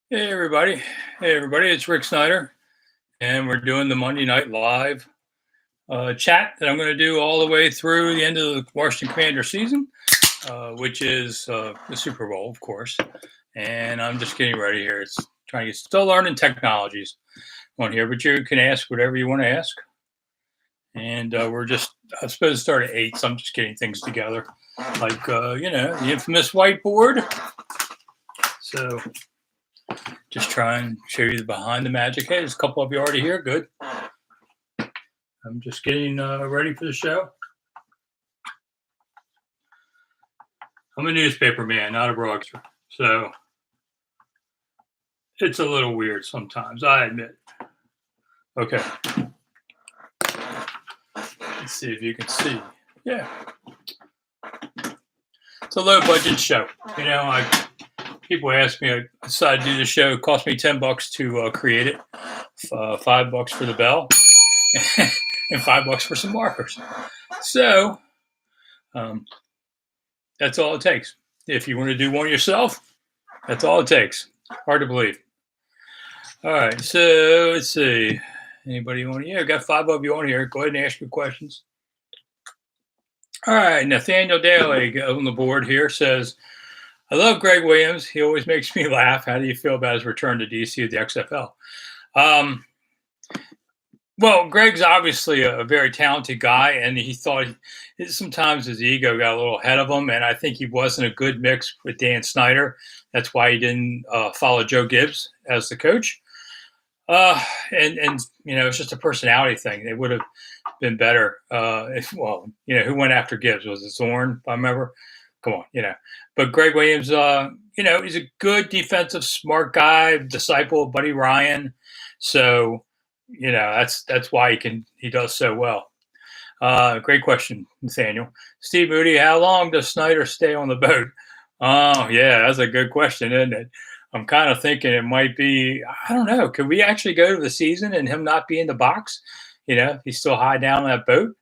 Hey everybody. Hey everybody, it's Rick Snider, and we're doing the Monday Night Live chat that I'm going to do all the way through the end of the Washington Commander season, which is the Super Bowl, of course. And I'm just getting ready here. It's trying to get still learning technologies on here, but you can ask whatever you want to ask. And I'm supposed to start at 8, so I'm just getting things together, like, the infamous whiteboard. So just try and show you the behind the magic. Hey, there's a couple of you already here. Good. I'm just getting ready for the show. I'm a newspaper man, not a broadcaster. So it's a little weird sometimes, I admit. Okay. Let's see if you can see. Yeah. It's a low budget show. People ask me, I decided to do the show. It cost me $10 to create it, $5 for the bell, and $5 for some markers. So that's all it takes. If you want to do one yourself, that's all it takes. Hard to believe. All right, so let's see. Anybody want to? Yeah, I've got 5 of you on here. Go ahead and ask me questions. All right, Nathaniel Daly on the board here says, I love Greg Williams. He always makes me laugh. How do you feel about his return to DC at the XFL? Well, Greg's obviously a very talented guy, and he thought sometimes his ego got a little ahead of him, and I think he wasn't a good mix with Dan Snyder. That's why he didn't follow Joe Gibbs as the coach. It's just a personality thing. It would have been better who went after Gibbs? Was it Zorn, if I remember? Come on, But Greg Williams, he's a good defensive, smart guy, disciple of Buddy Ryan. So, that's why he does so well. Great question, Nathaniel. Steve Moody, how long does Snyder stay on the boat? Oh, yeah, that's a good question, isn't it? I'm kind of thinking it might be, I don't know. Could we actually go to the season and him not be in the box? He's still high down on that boat.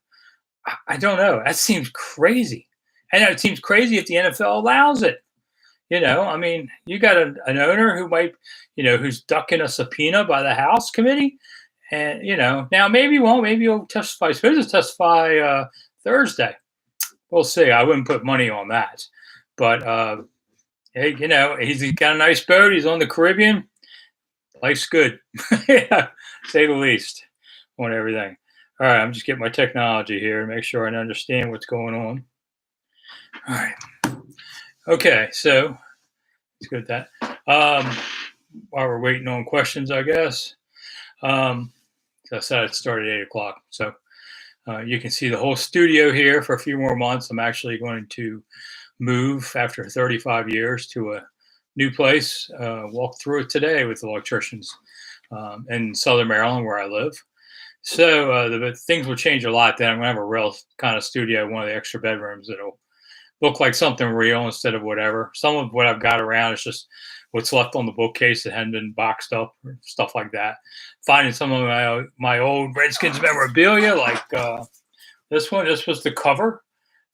I don't know. That seems crazy. I know it seems crazy if the NFL allows it. You got an owner who might, who's ducking a subpoena by the House committee. And, now maybe he won't. Maybe he'll testify. He's supposed to testify Thursday. We'll see. I wouldn't put money on that. But, hey, he's got a nice boat. He's on the Caribbean. Life's good, say the least, on everything. All right, I'm just getting my technology here to make sure I understand what's going on. All right. Okay, so let's go with that. While we're waiting on questions, I guess. I said I'd start at 8 o'clock. So you can see the whole studio here for a few more months. I'm actually going to move after 35 years to a new place. Walk through it today with electricians in Southern Maryland, where I live. So the things will change a lot then. I'm going to have a real kind of studio, one of the extra bedrooms that'll look like something real instead of whatever. Some of what I've got around is just what's left on the bookcase that hadn't been boxed up or stuff like that. Finding some of my old Redskins memorabilia, like this one. This was the cover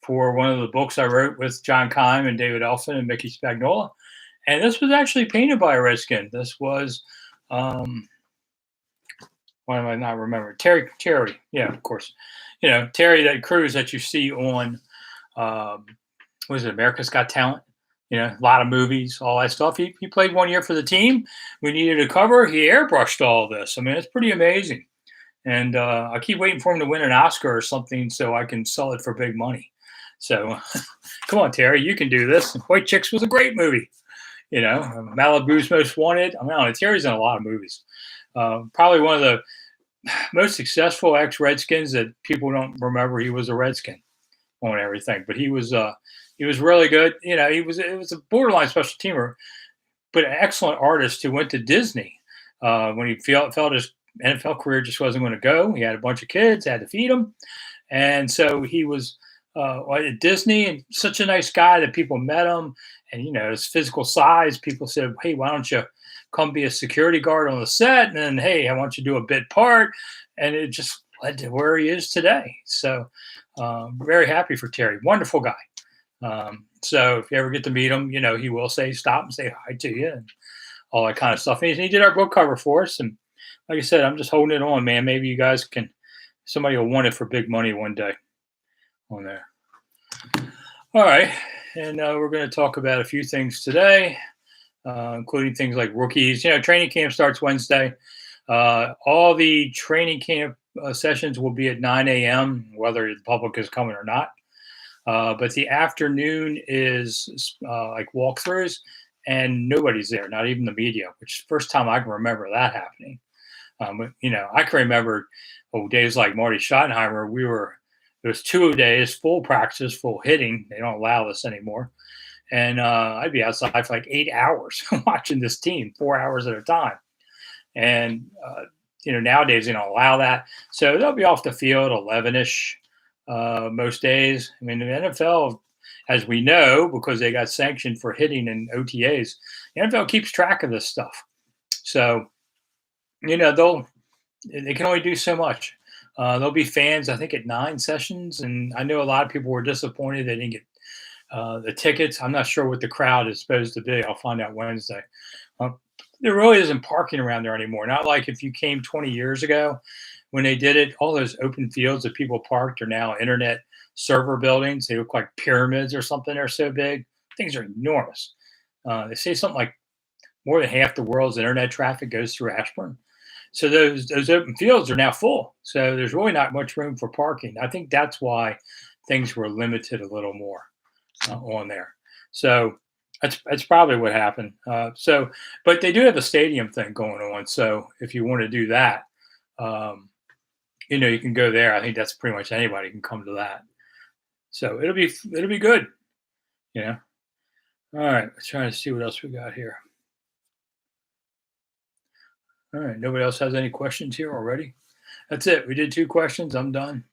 for one of the books I wrote with John Keim and David Elfin and Mickey Spagnola. And this was actually painted by a Redskin. This was, why am I not remembering? Terry, yeah, of course. Terry, that cruise that you see on, what is it, America's Got Talent? A lot of movies, all that stuff. He played 1 year for the team. We needed a cover. He airbrushed all this. I mean, it's pretty amazing. And I keep waiting for him to win an Oscar or something so I can sell it for big money. So come on, Terry, you can do this. White Chicks was a great movie. Malibu's Most Wanted. I mean, Terry's in a lot of movies. Probably one of the most successful ex-Redskins that people don't remember. He was a Redskin on everything, but he was really good. It was a borderline special teamer, but an excellent artist who went to Disney when he felt his NFL career just wasn't going to go. He had a bunch of kids, had to feed them, and so he was at Disney, and such a nice guy that people met him. And his physical size, people said, "Hey, why don't you come be a security guard on the set?" And then, "Hey, I want you to do a bit part," and it just led to where he is today. So, very happy for Terry. Wonderful guy. So if you ever get to meet him, he will stop and say hi to you and all that kind of stuff. And he did our book cover for us. And like I said, I'm just holding it on, man. Maybe you guys can, somebody will want it for big money one day on there. All right. And we're going to talk about a few things today, including things like rookies. Training camp starts Wednesday. All the training camp sessions will be at 9 a.m., whether the public is coming or not. But the afternoon is like walkthroughs, and nobody's there, not even the media, which is the first time I can remember that happening. I can remember days like Marty Schottenheimer. It was 2 days, full practice, full hitting. They don't allow this anymore. And I'd be outside for like 8 hours watching this team, 4 hours at a time. And, nowadays they don't allow that. So they'll be off the field 11-ish most days. I mean, the NFL, as we know, because they got sanctioned for hitting in OTAs, the NFL keeps track of this stuff. So, they can only do so much. There'll be fans, I think, at 9 sessions. And I know a lot of people were disappointed they didn't get the tickets. I'm not sure what the crowd is supposed to be. I'll find out Wednesday. There really isn't parking around there anymore. Not like if you came 20 years ago when they did it. All those open fields that people parked are now internet server buildings. They look like pyramids or something. They're so big. Things are enormous. They say something like more than half the world's internet traffic goes through Ashburn. So those open fields are now full. So there's really not much room for parking. I think that's why things were limited a little more on there. So that's probably what happened. But they do have a stadium thing going on. So if you want to do that, you can go there. I think that's pretty much anybody can come to that. So it'll be good. All right. Let's try to see what else we got here. All right. Nobody else has any questions here already? That's it. We did 2 questions. I'm done.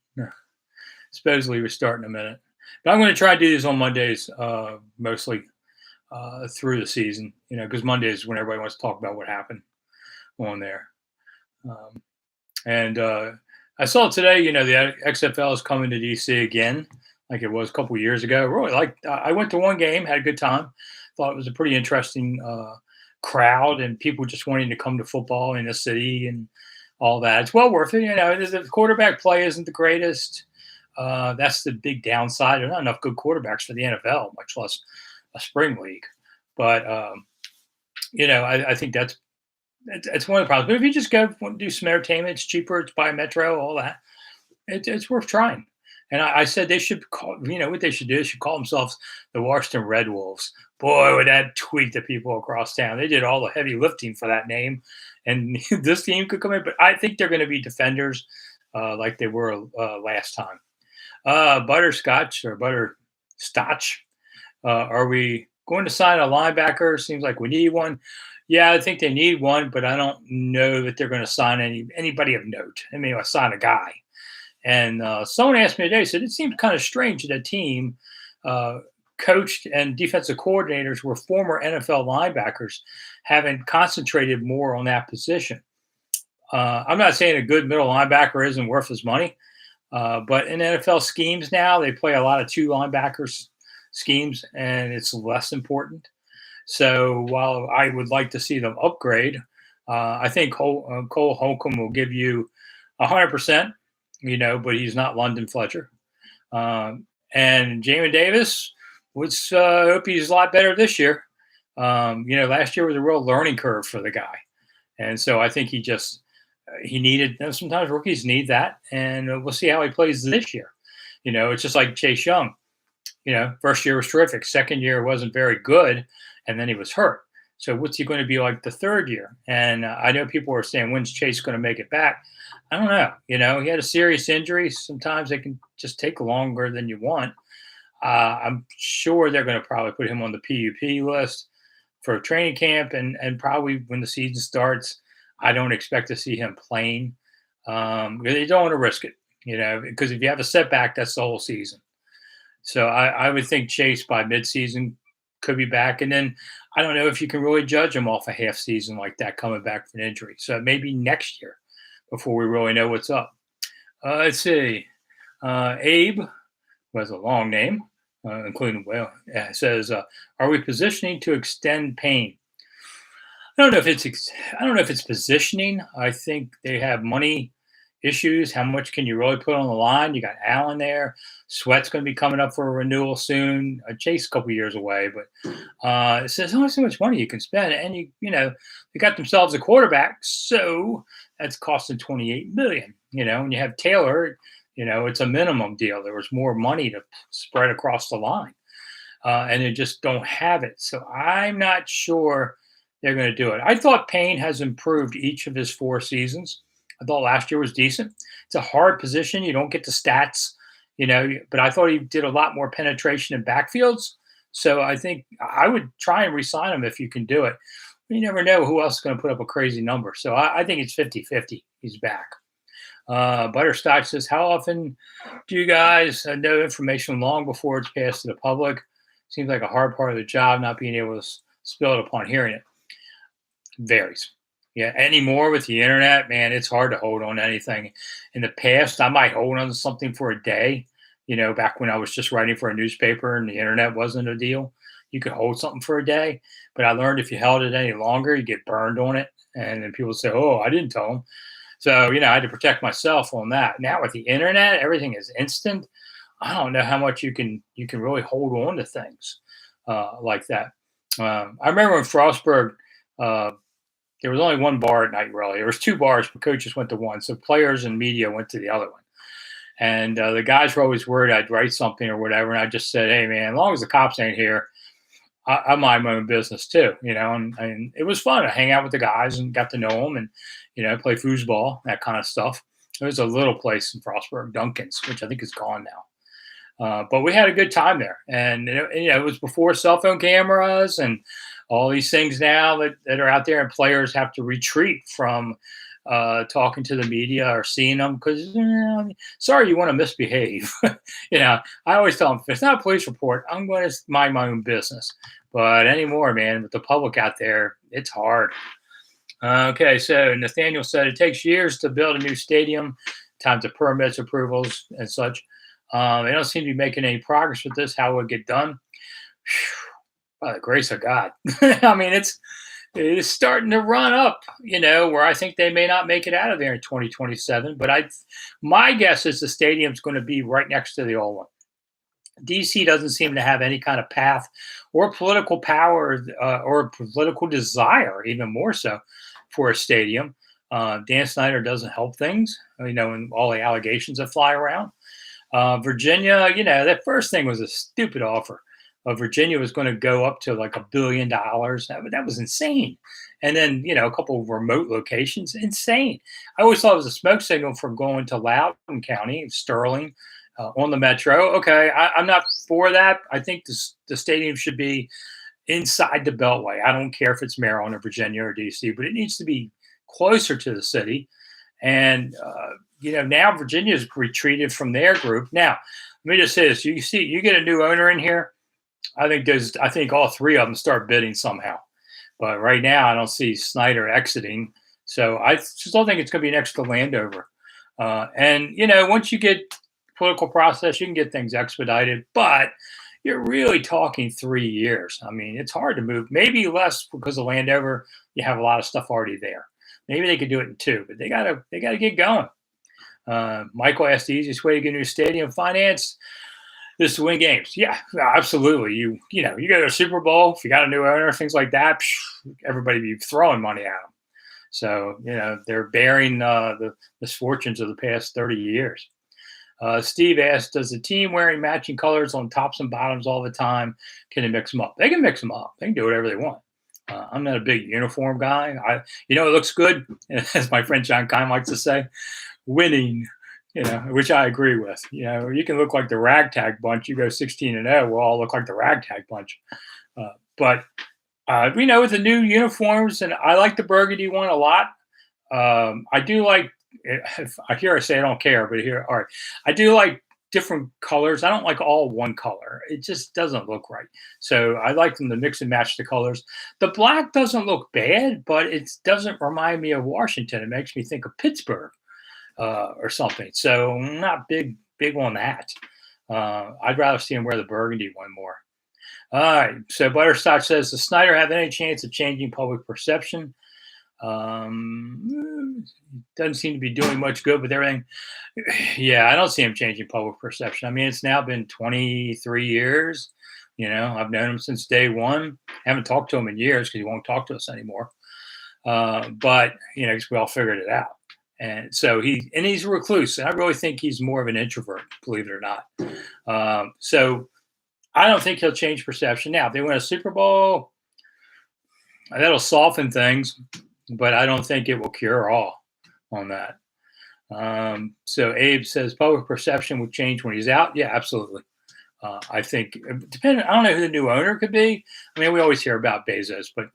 Supposedly we start in a minute. But I'm going to try to do these on Mondays mostly through the season, because Monday is when everybody wants to talk about what happened on there. And I saw today, the XFL is coming to DC again, like it was a couple of years ago. Really I went to one game, had a good time. Thought it was a pretty interesting crowd and people just wanting to come to football in the city and all that. It's well worth it. The quarterback play isn't the greatest. That's the big downside. There are not enough good quarterbacks for the NFL, much less a spring league. But I think it's one of the problems. But if you just go do some entertainment, it's cheaper. It's by Metro, all that. It's worth trying. And I said they should call. What they should do? They should call themselves the Washington Red Wolves. Boy, would that tweak the people across town. They did all the heavy lifting for that name, and this team could come in. But I think they're going to be defenders like they were last time. Butterscotch or Butterstotch. Are we going to sign a linebacker? Seems like we need one. Yeah, I think they need one, but I don't know that they're going to sign anybody of note. I mean, I sign a guy. And someone asked me today, said it seems kind of strange that a team coached and defensive coordinators were former NFL linebackers haven't concentrated more on that position. I'm not saying a good middle linebacker isn't worth his money, but in NFL schemes now, they play a lot of 2 linebackers schemes, and it's less important. So while I would like to see them upgrade, I think Cole Holcomb will give you 100%, but he's not London Fletcher. And Jamin Davis, which hope he's a lot better this year. Last year was a real learning curve for the guy. And so I think he needed, sometimes rookies need that. And we'll see how he plays this year. It's just like Chase Young. First year was terrific. Second year wasn't very good. And then he was hurt. So what's he going to be like the third year? And I know people are saying, when's Chase going to make it back? I don't know. He had a serious injury. Sometimes they can just take longer than you want. I'm sure they're going to probably put him on the PUP list for training camp. And probably when the season starts, I don't expect to see him playing. They don't want to risk it, because if you have a setback, that's the whole season. So I would think Chase by midseason could be back. And then I don't know if you can really judge him off a half season like that coming back from an injury. So maybe next year before we really know what's up. Let's see. Abe, who has a long name, says, are we positioning to extend Payne? I don't know if it's positioning. I think they have money issues. How much can you really put on the line? You got Allen there. Sweat's going to be coming up for a renewal soon. Chase a couple years away, but it says only so much money you can spend, and they got themselves a quarterback, so that's costing 28 million. And you have Taylor. It's a minimum deal. There was more money to spread across the line, and they just don't have it. So I'm not sure they're going to do it. I thought Payne has improved each of his 4 seasons. I thought last year was decent. It's a hard position. You don't get the stats, but I thought he did a lot more penetration in backfields. So I think I would try and re-sign him if you can do it. You never know who else is going to put up a crazy number. So I think it's 50-50. He's back. Butterscotch says, how often do you guys know information long before it's passed to the public? Seems like a hard part of the job, not being able to spill it upon hearing it. Varies. Yeah, anymore with the internet, man, it's hard to hold on to anything. In the past, I might hold on to something for a day. Back when I was just writing for a newspaper and the internet wasn't a deal, you could hold something for a day. But I learned if you held it any longer, you get burned on it. And then people say, oh, I didn't tell them. So, I had to protect myself on that. Now with the internet, everything is instant. I don't know how much you can really hold on to things like that. I remember in Frostburg, there was only one bar at night, really. There was 2 bars, but coaches went to one. So players and media went to the other one. And the guys were always worried I'd write something or whatever. And I just said, hey, man, as long as the cops ain't here, I mind my own business too, and it was fun to hang out with the guys and got to know them and, play foosball, that kind of stuff. There was a little place in Frostburg, Duncan's, which I think is gone now. But we had a good time there. And, it was before cell phone cameras and all these things now that are out there, and players have to retreat from talking to the media or seeing them because, sorry, you want to misbehave. I always tell them, if it's not a police report, I'm going to mind my own business. But anymore, man, with the public out there, it's hard. Okay, so Nathaniel said it takes years to build a new stadium, time to permits, approvals, and such. They don't seem to be making any progress with this. How will it get done? By the grace of God. I mean, it's starting to run up, where I think they may not make it out of there in 2027. But my guess is the stadium's going to be right next to the old one. DC doesn't seem to have any kind of path or political power or political desire, even more so, for a stadium. Dan Snyder doesn't help things, and all the allegations that fly around. Virginia, that first thing was a stupid offer. Virginia was going to go up to like $1 billion. That was insane. And then, a couple of remote locations, insane. I always thought it was a smoke signal for going to Loudoun County, Sterling, on the Metro. Okay, I'm not for that. I think the stadium should be inside the Beltway. I don't care if it's Maryland or Virginia or DC, but it needs to be closer to the city. And, now Virginia's retreated from their group. Now, let me just say this. You get a new owner in here. I think all 3 of them start bidding somehow. But right now, I don't see Snyder exiting. So I still think it's going to be next to Landover. And, once you get political process, you can get things expedited. But you're really talking 3 years. I mean, it's hard to move. Maybe less because of Landover. You have a lot of stuff already there. Maybe they could do it in 2, but they gotta get going. Michael asked the easiest way to get a new stadium financed is to win games. Yeah, absolutely. You go to a Super Bowl, if you got a new owner, things like that, everybody be throwing money at them. So, they're bearing the misfortunes of the past 30 years. Steve asked, does the team wearing matching colors on tops and bottoms all the time, can they mix them up? They can mix them up. They can do whatever they want. I'm not a big uniform guy. It looks good, as my friend John Kine likes to say, winning, which I agree with. You can look like the ragtag bunch. You go 16-0, we'll all look like the ragtag bunch. But with the new uniforms, and I like the burgundy one a lot. I do like, if I hear I say I don't care, but here, all right. I do like different colors. I don't like all one color. It just doesn't look right. So I like them to mix and match the colors. The black doesn't look bad, but it doesn't remind me of Washington. It makes me think of Pittsburgh or something. So I'm not big on that. I'd rather see them wear the burgundy one more. All right. So Butterscotch says, does Snyder have any chance of changing public perception? Doesn't seem to be doing much good with everything. Yeah, I don't see him changing public perception. I mean, it's now been 23 years. I've known him since day one. Haven't talked to him in years because he won't talk to us anymore. But 'cause we all figured it out. And so he's a recluse. And I really think he's more of an introvert, believe it or not. So I don't think he'll change perception. Now, if they win a Super Bowl, that'll soften things, but I don't think it will cure all on that. So Abe says public perception would change when he's out. Yeah, absolutely. I think depending. I don't know who the new owner could be. I mean, we always hear about Bezos, but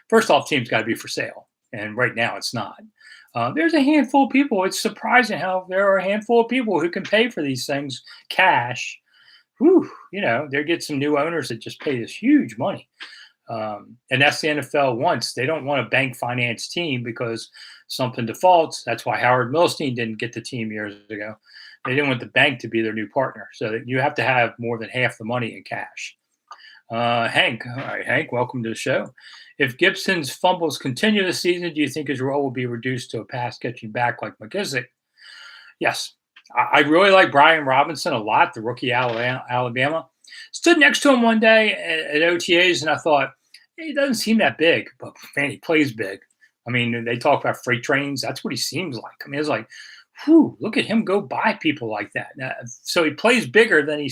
first off, team's got to be for sale, and right now it's not. There's a handful of people. It's surprising how there are a handful of people who can pay for these things cash. Whew, they get some new owners that just pay this huge money. And that's the NFL wants. They don't want a bank finance team because something defaults. That's why Howard Milstein didn't get the team years ago. They didn't want the bank to be their new partner. So you have to have more than half the money in cash. Hank. All right, Hank, welcome to the show. If Gibson's fumbles continue this season, do you think his role will be reduced to a pass catching back like McKissick? Yes. I really like Brian Robinson a lot, the rookie Alabama. Stood next to him one day at OTAs, and I thought, he doesn't seem that big, but man, he plays big. I mean, they talk about freight trains. That's what he seems like. I mean, it's like, whew, look at him go by people like that. So he plays bigger than he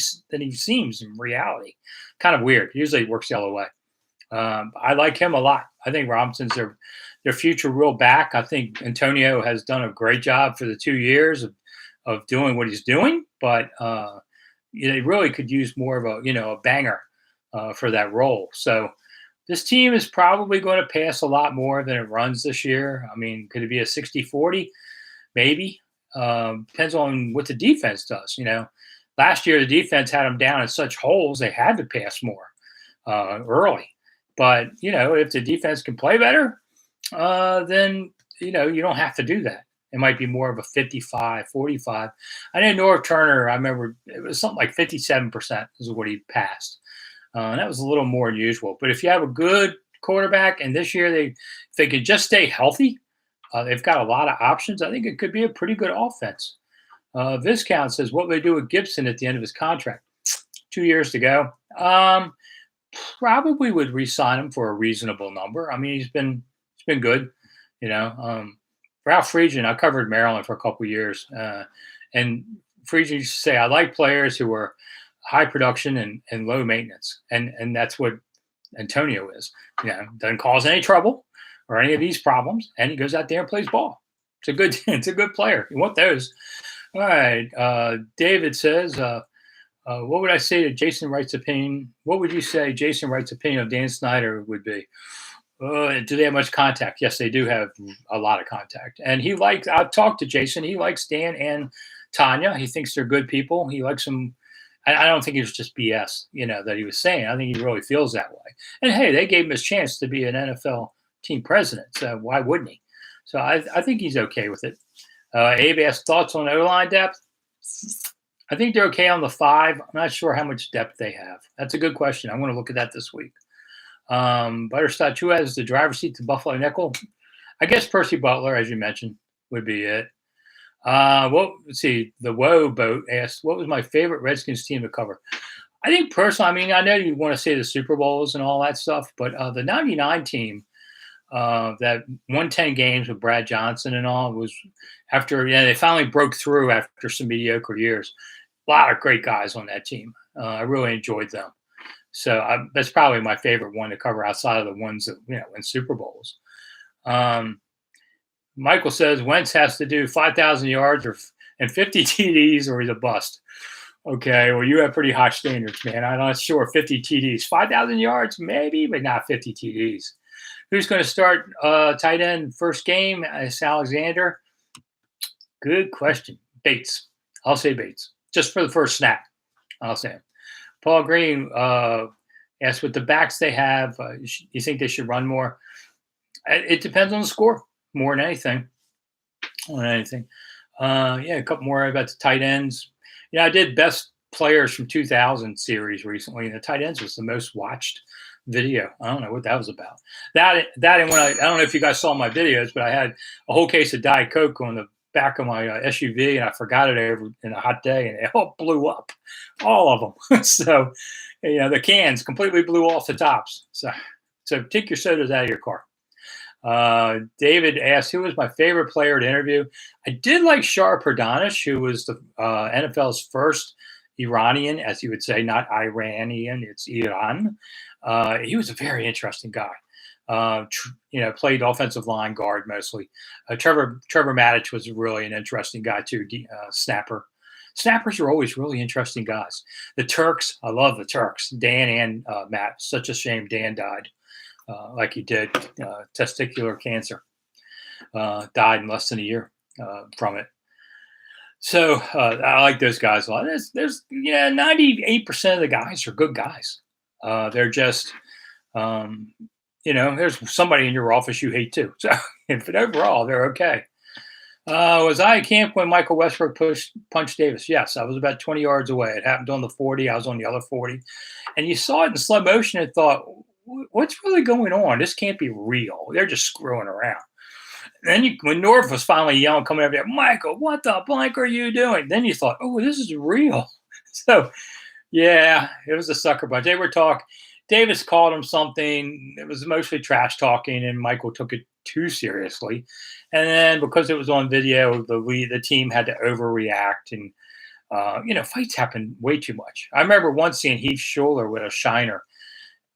seems in reality. Kind of weird. Usually it works the other way. I like him a lot. I think Robinson's their future real back. I think Antonio has done a great job for the 2 years of doing what he's doing, but they really could use more of a banger for that role. So this team is probably going to pass a lot more than it runs this year. I mean, could it be a 60-40? Maybe. Depends on what the defense does. Last year the defense had them down in such holes they had to pass more early. But if the defense can play better, then you don't have to do that. It might be more of a 55-45. I know Norv Turner, I remember it was something like 57% is what he passed. And that was a little more unusual. But if you have a good quarterback, and this year if they could just stay healthy, they've got a lot of options. I think it could be a pretty good offense. Viscount says, what would they do with Gibson at the end of his contract? 2 years to go. Probably would re-sign him for a reasonable number. I mean, he's been good. Ralph Friedgen, I covered Maryland for a couple of years, and Friedgen used to say, I like players who are high production and low maintenance, and that's what Antonio is. Doesn't cause any trouble or any of these problems, and he goes out there and plays ball. It's a good player. You want those. All right. David says, what would I say to Jason Wright's opinion? What would you say Jason Wright's opinion of Dan Snyder would be? Do they have much contact? Yes, they do have a lot of contact. And I've talked to Jason. He likes Dan and Tanya. He thinks they're good people. He likes them. I don't think it was just BS, that he was saying. I think he really feels that way. And hey, they gave him his chance to be an NFL team president. So why wouldn't he? So I think he's okay with it. Abe asked thoughts on O-line depth. I think they're okay on the 5. I'm not sure how much depth they have. That's a good question. I'm going to look at that this week. Butterscotch, who has the driver's seat to Buffalo Nickel? I guess Percy Butler, as you mentioned, would be it. Let's see. The Woe Boat asked, what was my favorite Redskins team to cover? I think personally, I know you want to say the Super Bowls and all that stuff, but the 99 team that won 10 games with Brad Johnson and all was after, they finally broke through after some mediocre years. A lot of great guys on that team. I really enjoyed them. So that's probably my favorite one to cover outside of the ones that, win Super Bowls. Michael says Wentz has to do 5,000 yards and 50 TDs or he's a bust. Okay, well, you have pretty high standards, man. I'm not sure 50 TDs. 5,000 yards, maybe, but not 50 TDs. Who's going to start tight end first game? It's Alexander. Good question. Bates. I'll say Bates. Just for the first snap, I'll say him. Paul Green asked, with the backs they have, you think they should run more? It depends on the score more than anything. A couple more about the tight ends. I did best players from 2000 series recently, and the tight ends was the most watched video. I don't know what that was about. That and when I don't know if you guys saw my videos, but I had a whole case of Diet Coke on the back of my SUV, and I forgot it over in a hot day, and it all blew up, all of them. So, the cans completely blew off the tops. So take your sodas out of your car. David asked, who was my favorite player to interview? I did like Shar Pradanish, who was the NFL's first Iranian, as you would say, not Iranian, it's Iran. He was a very interesting guy. Played offensive line guard mostly. Trevor Maddich was really an interesting guy too. Snapper. Snappers are always really interesting guys. The Turks, I love the Turks. Dan and Matt. Such a shame Dan died like he did. Testicular cancer. Died in less than a year from it. So I like those guys a lot. There's 98% of the guys are good guys. They're just there's somebody in your office you hate too. So, but overall, they're okay. Was I at camp when Michael Westbrook punched Davis? Yes, I was about 20 yards away. It happened on the 40. I was on the other 40. And you saw it in slow motion and thought, what's really going on? This can't be real. They're just screwing around. And then when North was finally yelling, coming up there, Michael, what the blank are you doing? Then you thought, oh, this is real. So, yeah, it was a sucker bunch. They were talking. Davis called him something. It was mostly trash talking, and Michael took it too seriously. And then because it was on video, the team had to overreact, and fights happen way too much. I remember once seeing Heath Schuler with a shiner,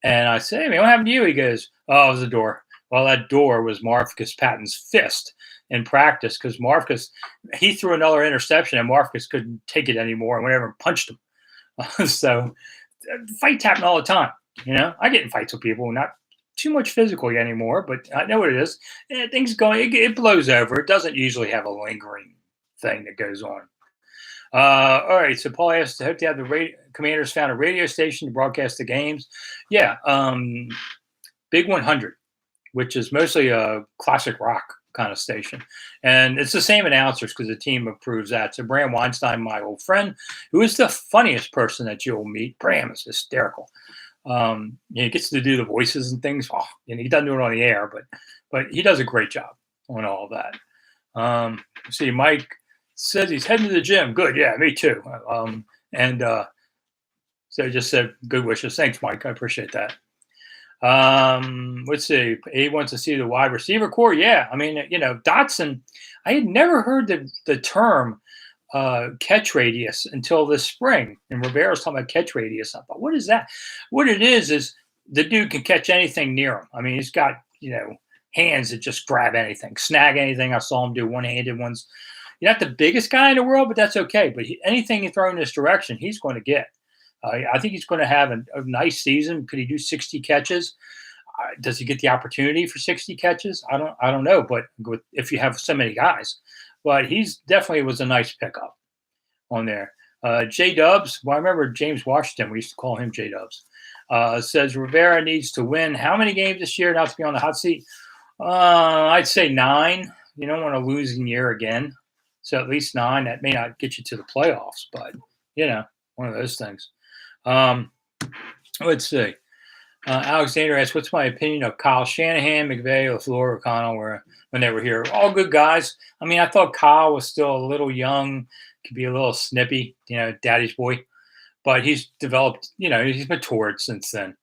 and I said, "Hey man, what happened to you?" He goes, "Oh, it was the door." Well, that door was Marcus Patton's fist in practice because he threw another interception, and Marcus couldn't take it anymore, and went over and punched him. So fights happen all the time. I get in fights with people, not too much physically anymore, but I know what it is. Things it blows over. It doesn't usually have a lingering thing that goes on. All right. So Paul asked, I hope to have the Commanders found a radio station to broadcast the games. Yeah. Big 100, which is mostly a classic rock kind of station. And it's the same announcers because the team approves that. So Bram Weinstein, my old friend, who is the funniest person that you'll meet. Bram is hysterical. He gets to do the voices and things. He doesn't do it on the air, but he does a great job on all of that. See, Mike says he's heading to the gym. Good, yeah, me too. So just said good wishes. Thanks, Mike. I appreciate that. Let's see. He wants to see the wide receiver core. Yeah, I mean, Dotson. I had never heard the term catch radius until this spring, and Rivera's talking about catch radius. I thought, what is that? What it is the dude can catch anything near him. I mean, he's got hands that just grab anything, snag anything. I saw him do one-handed ones. You're not the biggest guy in the world, but that's okay. But anything you throw in this direction, he's going to get. I think he's going to have a nice season. Could he do 60 catches? Does he get the opportunity for 60 catches? I don't know. But if you have so many guys. But he's definitely was a nice pickup on there. J Dubs, well, I remember James Washington, we used to call him J Dubs, says Rivera needs to win how many games this year not to be on the hot seat? I'd say 9. You don't want a losing year again. So at least 9. That may not get you to the playoffs, but, one of those things. Let's see. Alexander asks, what's my opinion of Kyle Shanahan, McVay, LaFleur, O'Connell when they were here? All good guys. I mean, I thought Kyle was still a little young, could be a little snippy, daddy's boy. But he's developed, he's matured since then.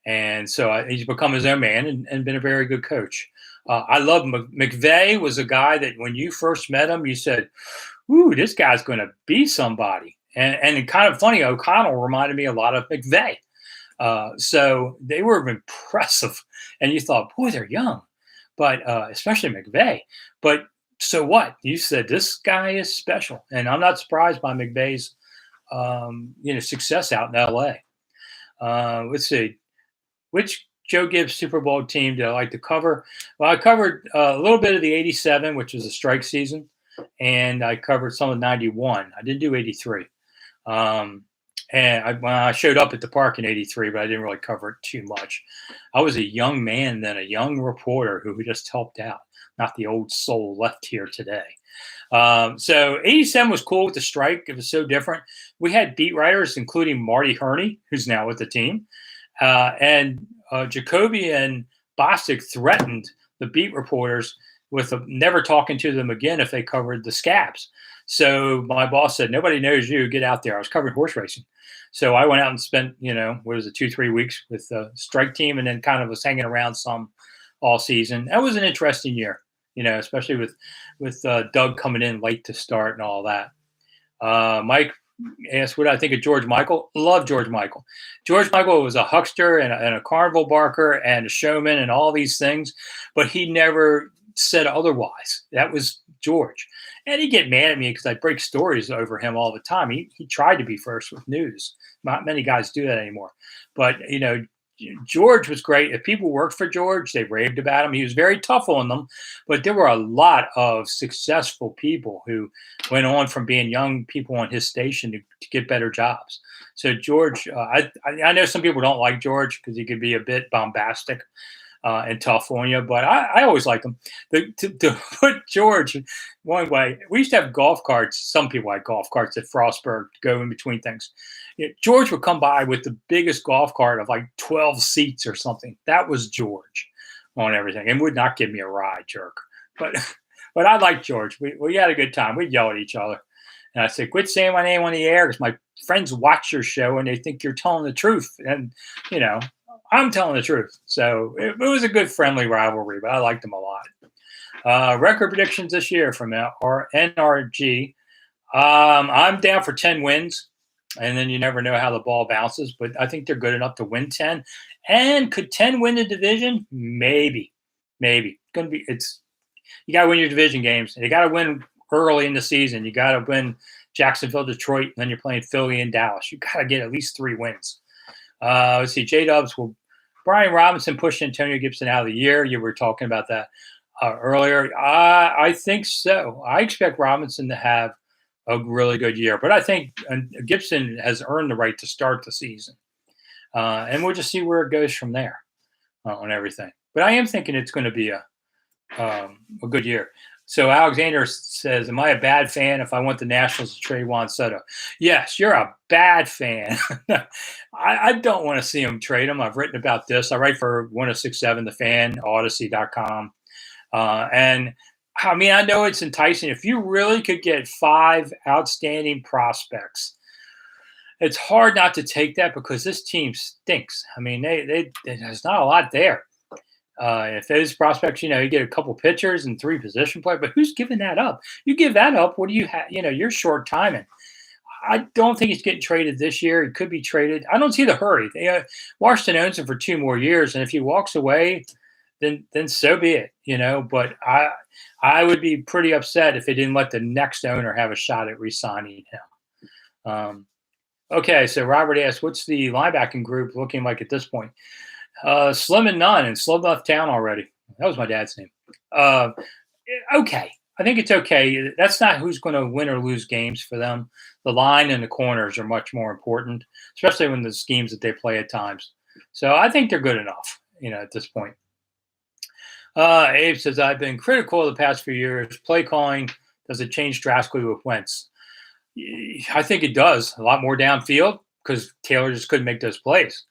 And so he's become his own man and been a very good coach. I love McVay was a guy that when you first met him, you said, ooh, this guy's going to be somebody. And kind of funny, O'Connell reminded me a lot of McVay. So they were impressive. And you thought, boy, they're young. But especially McVay. But so what? You said this guy is special. And I'm not surprised by McVay's success out in L.A. Let's see. Which Joe Gibbs Super Bowl team did I like to cover? Well, I covered a little bit of the 87, which was a strike season. And I covered some of 91. I didn't do 83. And when I showed up at the park in '83, but I didn't really cover it too much. I was a young man then, a young reporter who just helped out, not the old soul left here today. So '87 was cool with the strike. It was so different. We had beat writers, including Marty Herney, who's now with the team, and Jacoby and Bostic threatened the beat reporters with never talking to them again if they covered the scabs. So my boss said, "Nobody knows you. Get out there." I was covering horse racing, so I went out and spent, what is it, 2 3 weeks with the strike team, and then kind of was hanging around some all season. That was an interesting year, especially with Doug coming in late to start and all that. Mike asked what I think of George Michael. Love George Michael. George Michael was a huckster and a carnival barker and a showman and all these things, but he never said otherwise. That was George. And he'd get mad at me because I break stories over him all the time. He tried to be first with news. Not many guys do that anymore. But, George was great. If people worked for George, they raved about him. He was very tough on them, but there were a lot of successful people who went on from being young people on his station to get better jobs. So George, I know some people don't like George because he could be a bit bombastic and tough on you, but I always liked him. To put George one way, we used to have golf carts. Some people had golf carts at Frostburg to go in between things. George would come by with the biggest golf cart of like 12 seats or something. That was George on everything, and would not give me a ride, jerk. But I liked George. We had a good time. We'd yell at each other. And I said, "Quit saying my name on the air because my friends watch your show and they think you're telling the truth." And, I'm telling the truth. So it was a good friendly rivalry, but I liked them a lot. Record predictions this year from our NRG. I'm down for 10 wins, and then you never know how the ball bounces, but I think they're good enough to win 10. And could 10 win the division? Maybe. You got to win your division games. You got to win early in the season. You got to win Jacksonville, Detroit, and then you're playing Philly and Dallas. You got to get at least 3 wins. Let's see. J-Dubs will Brian Robinson pushed Antonio Gibson out of the year. You were talking about that earlier. I think so. I expect Robinson to have a really good year, but I think Gibson has earned the right to start the season. And we'll just see where it goes from there on everything. But I am thinking it's going to be a good year. So Alexander says, "Am I a bad fan if I want the Nationals to trade Juan Soto?" Yes, you're a bad fan. I don't want to see him trade him. I've written about this. I write for 1067 The Fan, Odyssey.com. And I mean, I know it's enticing. If you really could get 5 outstanding prospects, it's hard not to take that because this team stinks. I mean, there's not a lot there. If those prospects, you get a couple pitchers and 3 position players, but who's giving that up? You give that up, what do you have? You're short timing. I don't think he's getting traded this year. He could be traded. I don't see the hurry. Washington owns him for 2 more years, and if he walks away, then so be it. But I would be pretty upset if they didn't let the next owner have a shot at re-signing him. Okay, so Robert asked, "What's the linebacking group looking like at this point?" Slim and None, and Slim left town already. That was my dad's name. Okay. I think it's okay. That's not who's going to win or lose games for them. The line and the corners are much more important, especially when the schemes that they play at times. So I think they're good enough, at this point. Abe says, "I've been critical of the past few years. Play calling, does it change drastically with Wentz?" I think it does. A lot more downfield because Taylor just couldn't make those plays.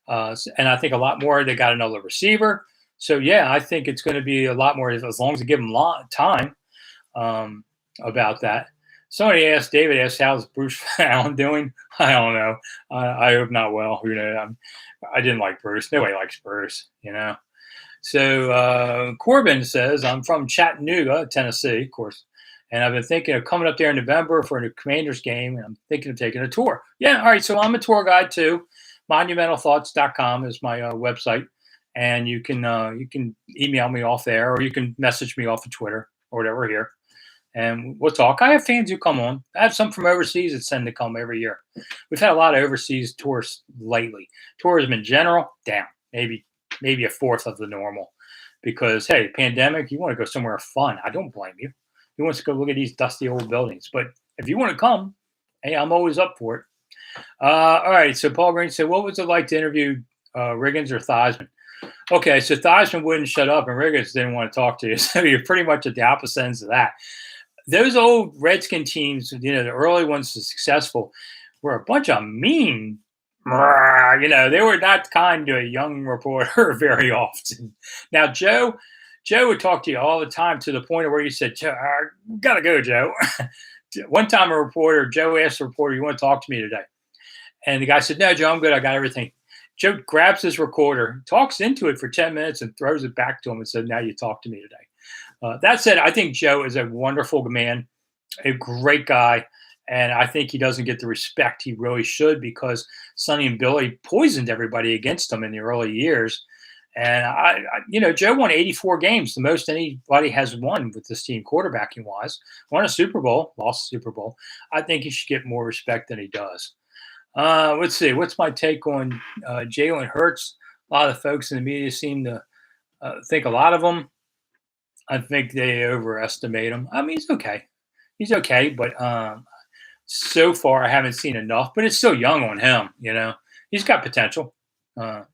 And I think a lot more, they got another receiver. So, yeah, I think it's going to be a lot more as long as they give them time about that. David asked, "How's Bruce Allen doing?" I don't know. I hope not well. I didn't like Bruce. Nobody likes Bruce, So Corbin says, "I'm from Chattanooga, Tennessee, of course. And I've been thinking of coming up there in November for a Commanders game. And I'm thinking of taking a tour." Yeah, all right. So I'm a tour guide too. Monumentalthoughts.com is my website, and you can email me off there, or you can message me off of Twitter or whatever here, and we'll talk. I have fans who come on. I have some from overseas that send to come every year. We've had a lot of overseas tours lately. Tourism in general, down, maybe a fourth of the normal, because hey, pandemic, you want to go somewhere fun. I don't blame you. You want to go look at these dusty old buildings, but if you want to come, hey, I'm always up for it. All right. So Paul Green said, "What was it like to interview Riggins or Theismann?" Okay, so Theismann wouldn't shut up, and Riggins didn't want to talk to you. So you're pretty much at the opposite ends of that. Those old Redskin teams, the early ones, the successful, were a bunch of mean. They were not kind to a young reporter very often. Now, Joe would talk to you all the time to the point of where you said, "Gotta go, Joe." One time, Joe asked the reporter, "You want to talk to me today?" And the guy said, "No, Joe, I'm good. I got everything." Joe grabs his recorder, talks into it for 10 minutes, and throws it back to him and said, "Now you talk to me today." That said, I think Joe is a wonderful man, a great guy, and I think he doesn't get the respect he really should because Sonny and Billy poisoned everybody against him in the early years. And Joe won 84 games, the most anybody has won with this team, quarterbacking wise. Won a Super Bowl, lost the Super Bowl. I think he should get more respect than he does. Let's see. What's my take on Jalen Hurts? A lot of the folks in the media seem to think a lot of them. I think they overestimate him. I mean, he's okay. He's okay, but so far I haven't seen enough. But it's still young on him. He's got potential. Uh,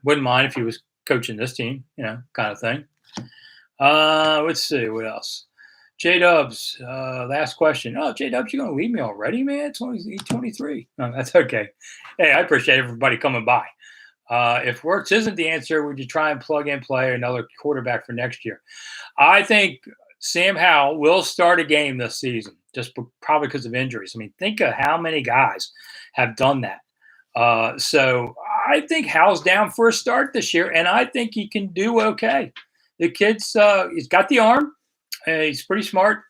wouldn't mind if he was coaching this team. Kind of thing. Let's see what else. J Dubs, last question. Oh, J Dubs, you gonna leave me already, man? It's only 8:23. No, that's okay. Hey, I appreciate everybody coming by. If Wirtz isn't the answer, would you try and plug and play another quarterback for next year? I think Sam Howell will start a game this season, just probably because of injuries. I mean, think of how many guys have done that. So I think Howell's down for a start this year, and I think he can do okay. The kid's he's got the arm. He's pretty smart,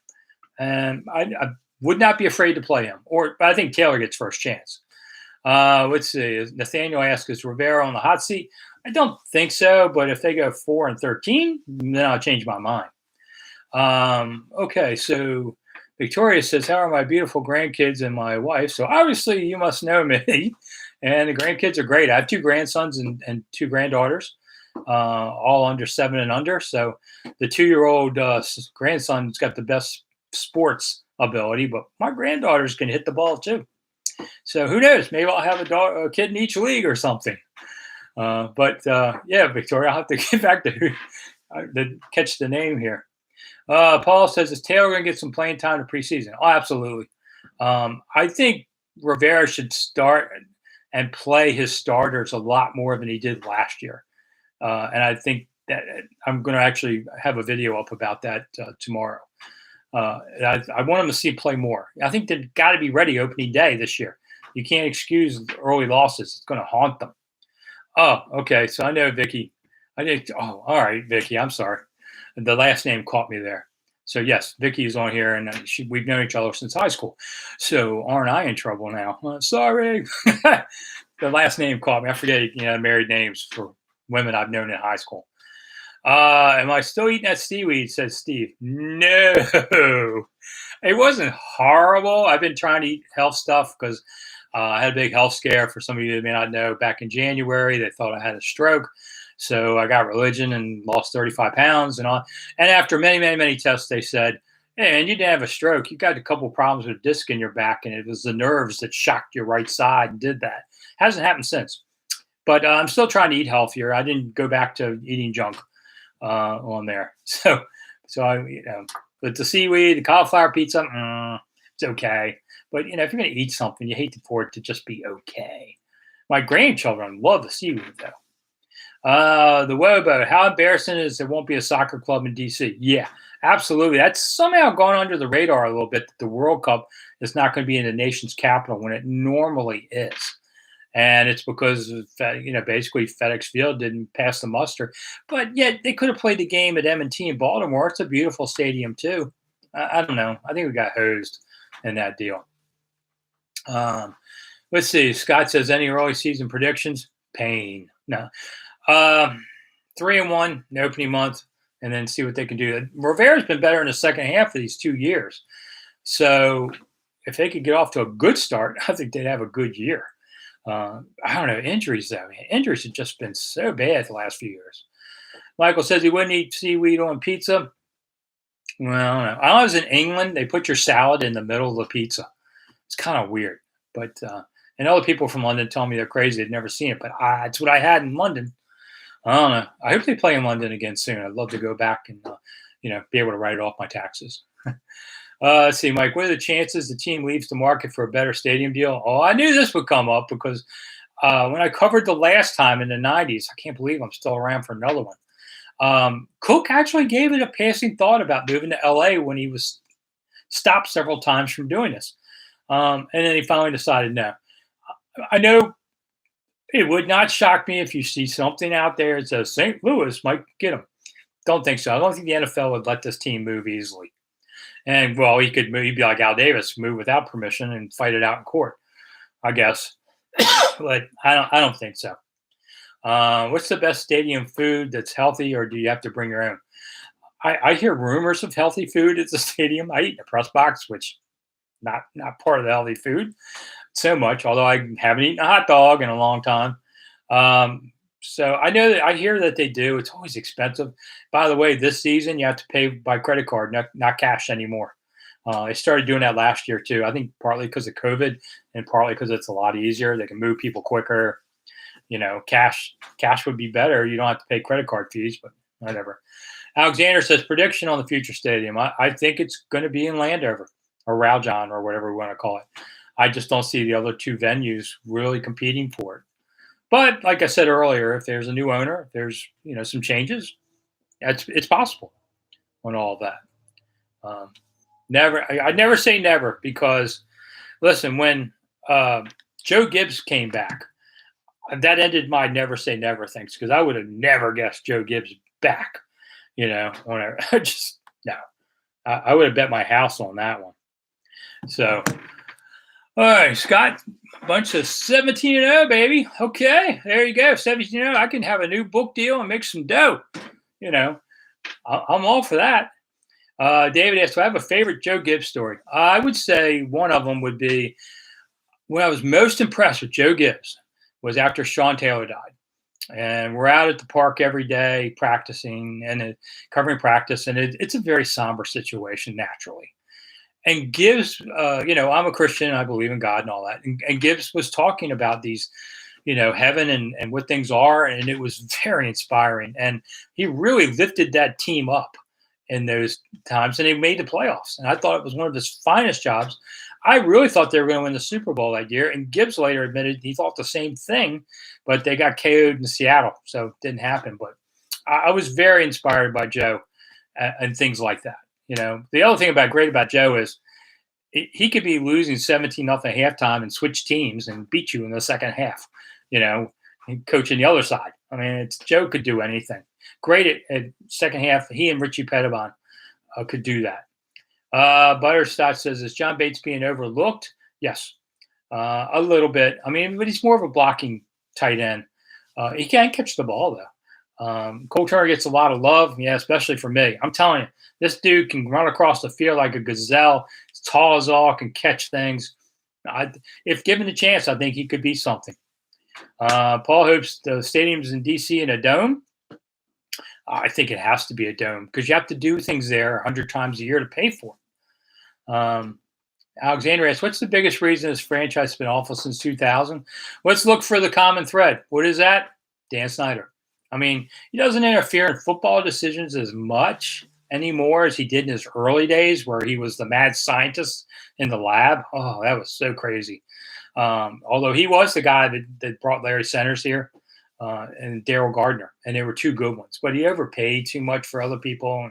and I would not be afraid to play him. But I think Taylor gets first chance. Let's see. Nathaniel asks, "Is Rivera on the hot seat?" I don't think so, but if they go 4-13, then I'll change my mind. Okay, so Victoria says, "How are my beautiful grandkids and my wife?" So obviously you must know me, and the grandkids are great. I have two grandsons and two granddaughters, all under 7 and under. So the 2-year-old grandson's got the best sports ability, but my granddaughters can hit the ball too. So who knows? Maybe I'll have a kid in each league or something. Yeah, Victoria, I'll have to get back to catch the name here. Paul says, "Is Taylor going to get some playing time in preseason?" Oh, absolutely. I think Rivera should start and play his starters a lot more than he did last year. And I think that I'm going to actually have a video up about that tomorrow. I want him to see play more. I think they've got to be ready opening day this year. You can't excuse early losses. It's going to haunt them. Oh, okay. So I know Vicky. All right, Vicky. I'm sorry. The last name caught me there. So yes, Vicky is on here, and we've known each other since high school. So aren't I in trouble now? Sorry. The last name caught me. I forget, married names for women I've known in high school. Am I still eating that seaweed? Says Steve. No, it wasn't horrible. I've been trying to eat health stuff because I had a big health scare. For some of you that may not know, back in January, they thought I had a stroke. So I got religion and lost 35 pounds and all. And after many, many, many tests, they said, "Hey, man, you didn't have a stroke. You got a couple problems with a disc in your back, and it was the nerves that shocked your right side and did that." Hasn't happened since. But I'm still trying to eat healthier. I didn't go back to eating junk on there. So but the seaweed, the cauliflower pizza, it's okay. But if you're going to eat something, you hate for it to just be okay. My grandchildren love the seaweed though. The Wobo, how embarrassing is there won't be a soccer club in DC? Yeah, absolutely. That's somehow gone under the radar a little bit that the World Cup is not going to be in the nation's capital when it normally is. And it's because, basically FedEx Field didn't pass the muster. But yet they could have played the game at M&T in Baltimore. It's a beautiful stadium too. I don't know. I think we got hosed in that deal. Let's see. Scott says, "Any early season predictions?" Pain. No. 3-1 in the opening month, and then see what they can do. Rivera's been better in the second half of these 2 years. So if they could get off to a good start, I think they'd have a good year. I don't know. Injuries, though. Man. Injuries have just been so bad the last few years. Michael says he wouldn't eat seaweed on pizza. Well, I don't know. I was in England. They put your salad in the middle of the pizza. It's kind of weird. But And other people from London tell me they're crazy. They've never seen it, but it's what I had in London. I don't know. I hope they play in London again soon. I'd love to go back and be able to write it off my taxes. Let's see, Mike. What are the chances the team leaves the market for a better stadium deal? Oh, I knew this would come up because when I covered the last time in the '90s, I can't believe I'm still around for another one. Cook actually gave it a passing thought about moving to LA when he was stopped several times from doing this, and then he finally decided no. I know it would not shock me if you see something out there that says St. Louis might get him. Don't think so. I don't think the NFL would let this team move easily. And well, he could move. He'd be like Al Davis, move without permission and fight it out in court, I guess. But I don't think so. What's the best stadium food that's healthy, or do you have to bring your own? I hear rumors of healthy food at the stadium. I eat in a press box, which not part of the healthy food so much. Although I haven't eaten a hot dog in a long time. So I know that I hear that they do. It's always expensive. By the way, this season you have to pay by credit card, not cash anymore. They started doing that last year too. I think partly because of COVID and partly because it's a lot easier. They can move people quicker. Cash would be better. You don't have to pay credit card fees, but whatever. Alexander says prediction on the future stadium. I think it's going to be in Landover or Raljon or whatever we want to call it. I just don't see the other two venues really competing for it. But like I said earlier, if there's a new owner, if there's some changes, it's possible on all of that. I never say never because, listen, when Joe Gibbs came back, that ended my never say never things because I would have never guessed Joe Gibbs back. Whenever just no, I would have bet my house on that one. So, all right, Scott, a bunch of 17-0, baby. Okay, there you go, 17-0. I can have a new book deal and make some dough. I'm all for that. David asks, do I have a favorite Joe Gibbs story? I would say one of them would be when I was most impressed with Joe Gibbs was after Sean Taylor died. And we're out at the park every day practicing and covering practice. And it's a very somber situation naturally. And Gibbs, I'm a Christian. I believe in God and all that. And Gibbs was talking about these, heaven and what things are. And it was very inspiring. And he really lifted that team up in those times. And they made the playoffs. And I thought it was one of his finest jobs. I really thought they were going to win the Super Bowl that year. And Gibbs later admitted he thought the same thing, but they got KO'd in Seattle. So it didn't happen. But I was very inspired by Joe and things like that. The other thing great about Joe is he could be losing 17-0 at halftime and switch teams and beat you in the second half, and coaching the other side. I mean, Joe could do anything. Great at second half. He and Richie Pettibon could do that. Butterscotch says, is John Bates being overlooked? Yes, a little bit. I mean, but he's more of a blocking tight end. He can't catch the ball, though. Cole Turner gets a lot of love, especially for me. I'm telling you, this dude can run across the field like a gazelle. He's tall as all, can catch things. If given the chance, I think he could be something. Paul hopes the stadium's in D.C. in a dome. I think it has to be a dome because you have to do things there 100 times a year to pay for them. Alexander asks, what's the biggest reason this franchise has been awful since 2000? Let's look for the common thread. What is that? Dan Snyder. I mean, he doesn't interfere in football decisions as much anymore as he did in his early days where he was the mad scientist in the lab. Oh, that was so crazy. Although he was the guy that brought Larry Centers here. And Daryl Gardner, and they were two good ones. But he overpaid too much for other people,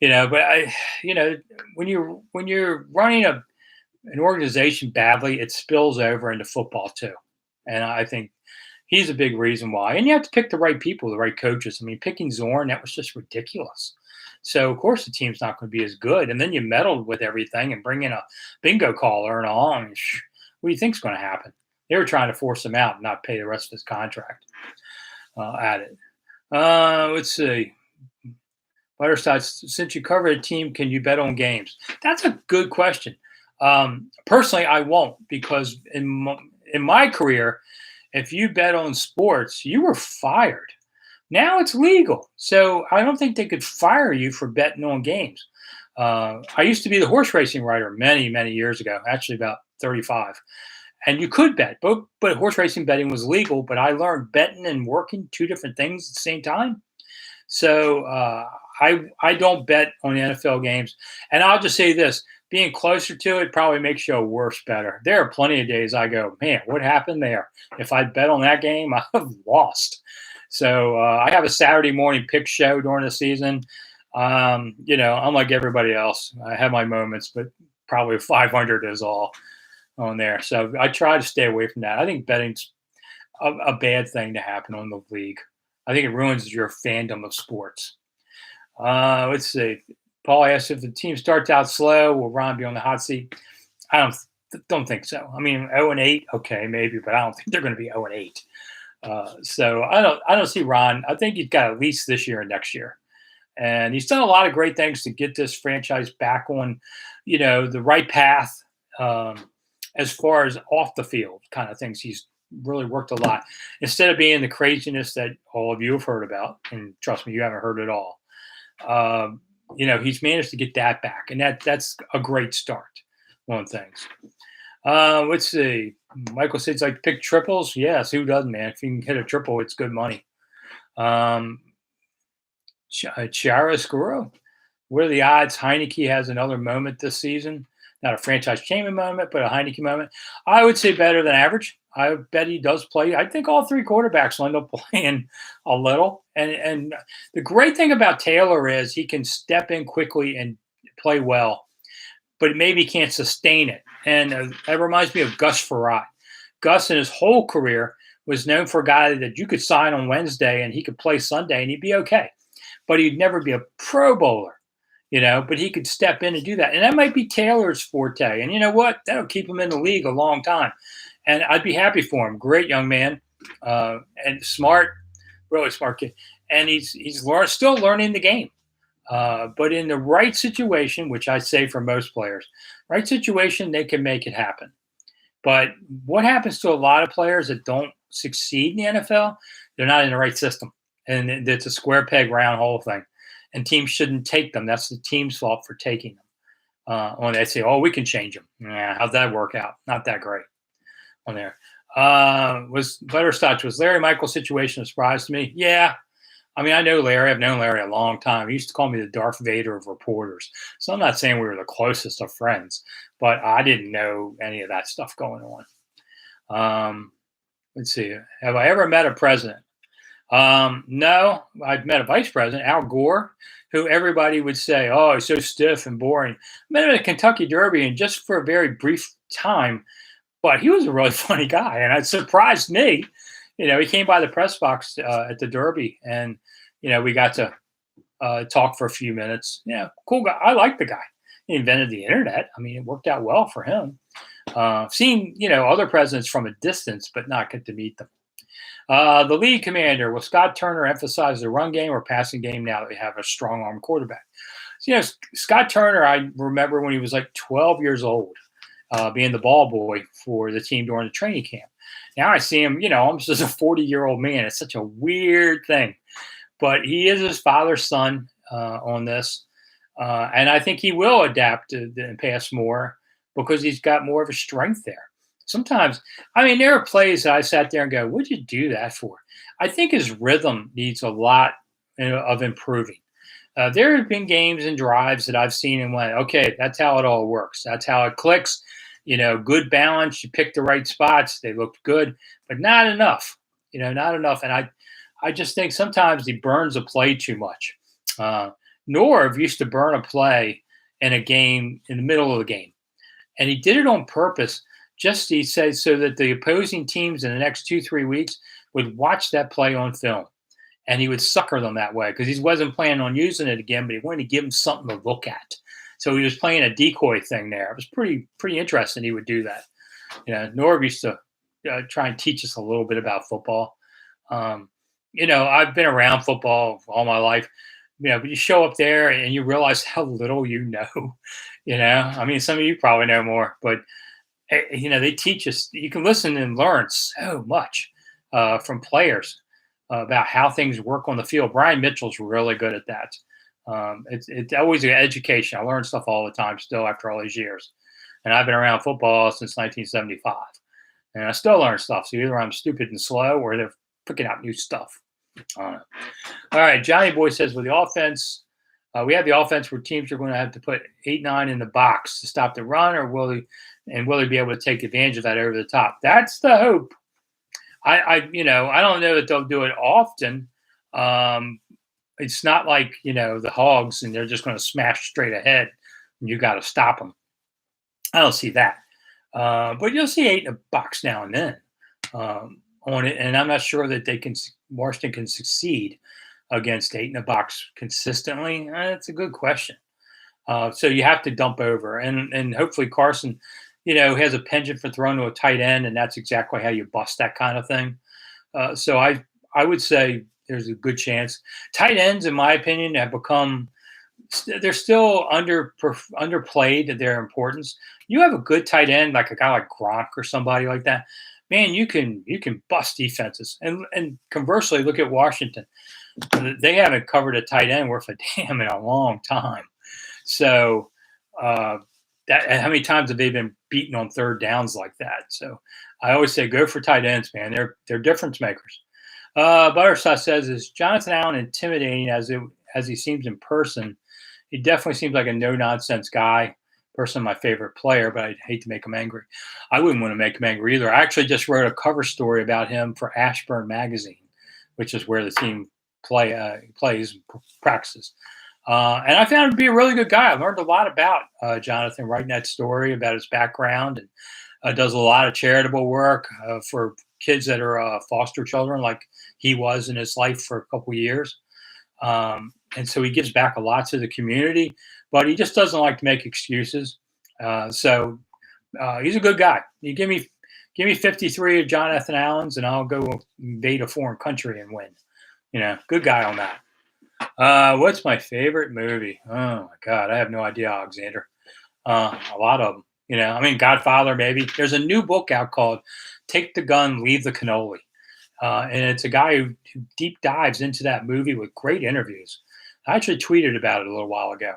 when you're running an organization badly, it spills over into football too. And I think he's a big reason why. And you have to pick the right people, the right coaches. I mean, picking Zorn, that was just ridiculous. So of course the team's not going to be as good. And then you meddled with everything and bring in a bingo caller and on. What do you think's going to happen? They were trying to force him out and not pay the rest of his contract at it. Let's see. Butterscotch, since you cover a team, can you bet on games? That's a good question. Personally, I won't because in my career, if you bet on sports, you were fired. Now it's legal. So I don't think they could fire you for betting on games. I used to be the horse racing writer many, many years ago, actually about 35. and you could bet, but horse racing betting was legal. But I learned betting and working two different things at the same time. So I don't bet on the NFL games, and I'll just say this: being closer to it probably makes you a worse better. There are plenty of days I go, man, what happened there? If I bet on that game, I've lost. So I have a Saturday morning pick show during the season. I'm like everybody else. I have my moments, but probably 500 is all on there. So I try to stay away from that. I think betting's a bad thing to happen on the league. I think it ruins your fandom of sports. Let's see. Paul asked if the team starts out slow, will Ron be on the hot seat? I don't think so. I mean, 0-8, okay, maybe, but I don't think they're going to be 0-8. So I don't see Ron. I think he's got at least this year and next year, and he's done a lot of great things to get this franchise back on, the right path. As far as off the field kind of things, he's really worked a lot instead of being the craziness that all of you have heard about. And trust me, you haven't heard it all. He's managed to get that back, and that's a great start on things. Let's see. Michael says like pick triples. Yes, who doesn't, man? If you can hit a triple, it's good money. Chiaroscuro, what are the odds Heineke has another moment this season? Not a franchise changing moment, but a Heineke moment. I would say better than average. I bet he does play. I think all three quarterbacks will end up playing a little. And the great thing about Taylor is he can step in quickly and play well, but maybe can't sustain it. And that reminds me of Gus Frerotte. Gus, in his whole career, was known for a guy that you could sign on Wednesday and he could play Sunday and he'd be okay. But he'd never be a Pro Bowler. But he could step in and do that. And that might be Taylor's forte. And you know what? That'll keep him in the league a long time. And I'd be happy for him. Great young man, and smart, really smart kid. And he's still learning the game. But in the right situation, which I say for most players, right situation, they can make it happen. But what happens to a lot of players that don't succeed in the NFL? They're not in the right system. And it's a square peg, round hole thing. And teams shouldn't take them. That's the team's fault for taking them. When they say, "Oh, we can change them," how'd that work out? Not that great. On there was Butterscotch. Was Larry Michael's situation a surprise to me? Yeah, I mean, I know Larry. I've known Larry a long time. He used to call me the Darth Vader of reporters. So I'm not saying we were the closest of friends, but I didn't know any of that stuff going on. Let's see. Have I ever met a president? No, I've met a vice president, Al Gore, who everybody would say, "Oh, he's so stiff and boring." I met him at a Kentucky Derby, and just for a very brief time, but he was a really funny guy, and it surprised me. He came by the press box at the Derby, and we got to talk for a few minutes. Yeah, cool guy. I like the guy. He invented the internet. I mean, it worked out well for him. Seen other presidents from a distance, but not get to meet them. The lead commander, will Scott Turner emphasize the run game or passing game now that we have a strong arm quarterback? So, Scott Turner, I remember when he was like 12 years old, being the ball boy for the team during the training camp. Now I see him, almost as a 40-year-old man. It's such a weird thing. But he is his father's son on this. And I think he will adapt and pass more because he's got more of a strength there. Sometimes, I mean, there are plays that I sat there and go, what'd you do that for? I think his rhythm needs a lot of improving. There have been games and drives that I've seen and went, okay, that's how it all works. That's how it clicks. Good balance. You pick the right spots. They looked good, but not enough. Not enough. And I just think sometimes he burns a play too much. Norv used to burn a play in a game in the middle of the game. And he did it on purpose. He said, so that the opposing teams in the next 2-3 weeks would watch that play on film. And he would sucker them that way because he wasn't planning on using it again, but he wanted to give them something to look at. So he was playing a decoy thing there. It was pretty interesting he would do that. Norv used to try and teach us a little bit about football. I've been around football all my life. But you show up there and you realize how little you know. I mean, some of you probably know more, but they teach us. You can listen and learn so much from players about how things work on the field. Brian Mitchell's really good at that. It's always an education. I learn stuff all the time still after all these years. And I've been around football since 1975. And I still learn stuff. So either I'm stupid and slow or they're picking out new stuff. I don't know. All right. Johnny Boy says, with the offense, we have the offense where teams are going to have to put 8-9 in the box to stop the run, or will they be able to take advantage of that over the top? That's the hope. I don't know that they'll do it often. It's not like, the Hogs and they're just going to smash straight ahead and you got to stop them. I don't see that. But you'll see 8 in a box now and then on it. And I'm not sure that Washington can succeed against 8 in a box consistently. That's a good question. So you have to dump over. And hopefully Carson, has a penchant for throwing to a tight end, and that's exactly how you bust that kind of thing. So I would say there's a good chance. Tight ends, in my opinion, have become they're still underplayed their importance. You have a good tight end, like a guy like Gronk or somebody like that, man, you can bust defenses. And conversely, look at Washington. They haven't covered a tight end worth a damn in a long time. So how many times have they been beaten on third downs like that? So I always say go for tight ends, man. They're difference makers. Butterscotch says, is Jonathan Allen intimidating as he seems in person? He definitely seems like a no-nonsense guy. Personally, my favorite player, but I'd hate to make him angry. I wouldn't want to make him angry either. I actually just wrote a cover story about him for Ashburn Magazine, which is where the team plays and practices. And I found him to be a really good guy. I learned a lot about Jonathan writing that story about his background, and does a lot of charitable work for kids that are foster children, like he was in his life for a couple of years. And so he gives back a lot to the community, but he just doesn't like to make excuses. So he's a good guy. You give me 53 of Jonathan Allen's, and I'll go invade a foreign country and win. Good guy on that. What's my favorite movie? Oh my God, I have no idea, Alexander. A lot of them. Godfather, maybe. There's a new book out called "Take the Gun, Leave the Cannoli." And it's a guy who deep dives into that movie with great interviews. I actually tweeted about it a little while ago.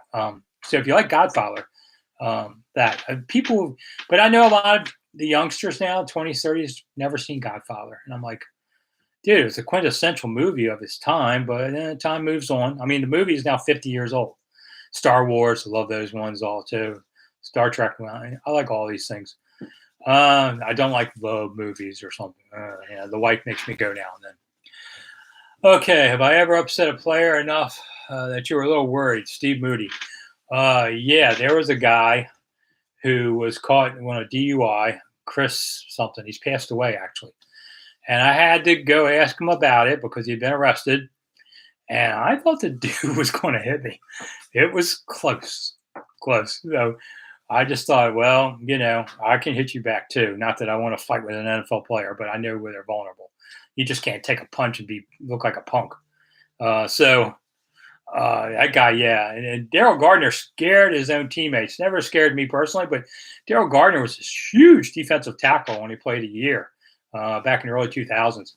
So if you like Godfather, people, but I know a lot of the youngsters now, 20s, 30s, never seen Godfather. And I'm like, dude, it's a quintessential movie of its time, but time moves on. The movie is now 50 years old. Star Wars, I love those ones all too. Star Trek, I like all these things. I don't like love movies or something. The wife makes me go now and then. Okay, have I ever upset a player enough that you were a little worried? Steve Moody. Yeah, there was a guy who was caught on a DUI, Chris something. He's passed away, actually. And I had to go ask him about it because he'd been arrested. And I thought the dude was going to hit me. It was close. So I just thought, well, I can hit you back too. Not that I want to fight with an NFL player, but I know where they're vulnerable. You just can't take a punch and look like a punk. So that guy, yeah. And Daryl Gardner scared his own teammates. Never scared me personally, but Daryl Gardner was this huge defensive tackle when he played a year back in the early 2000s.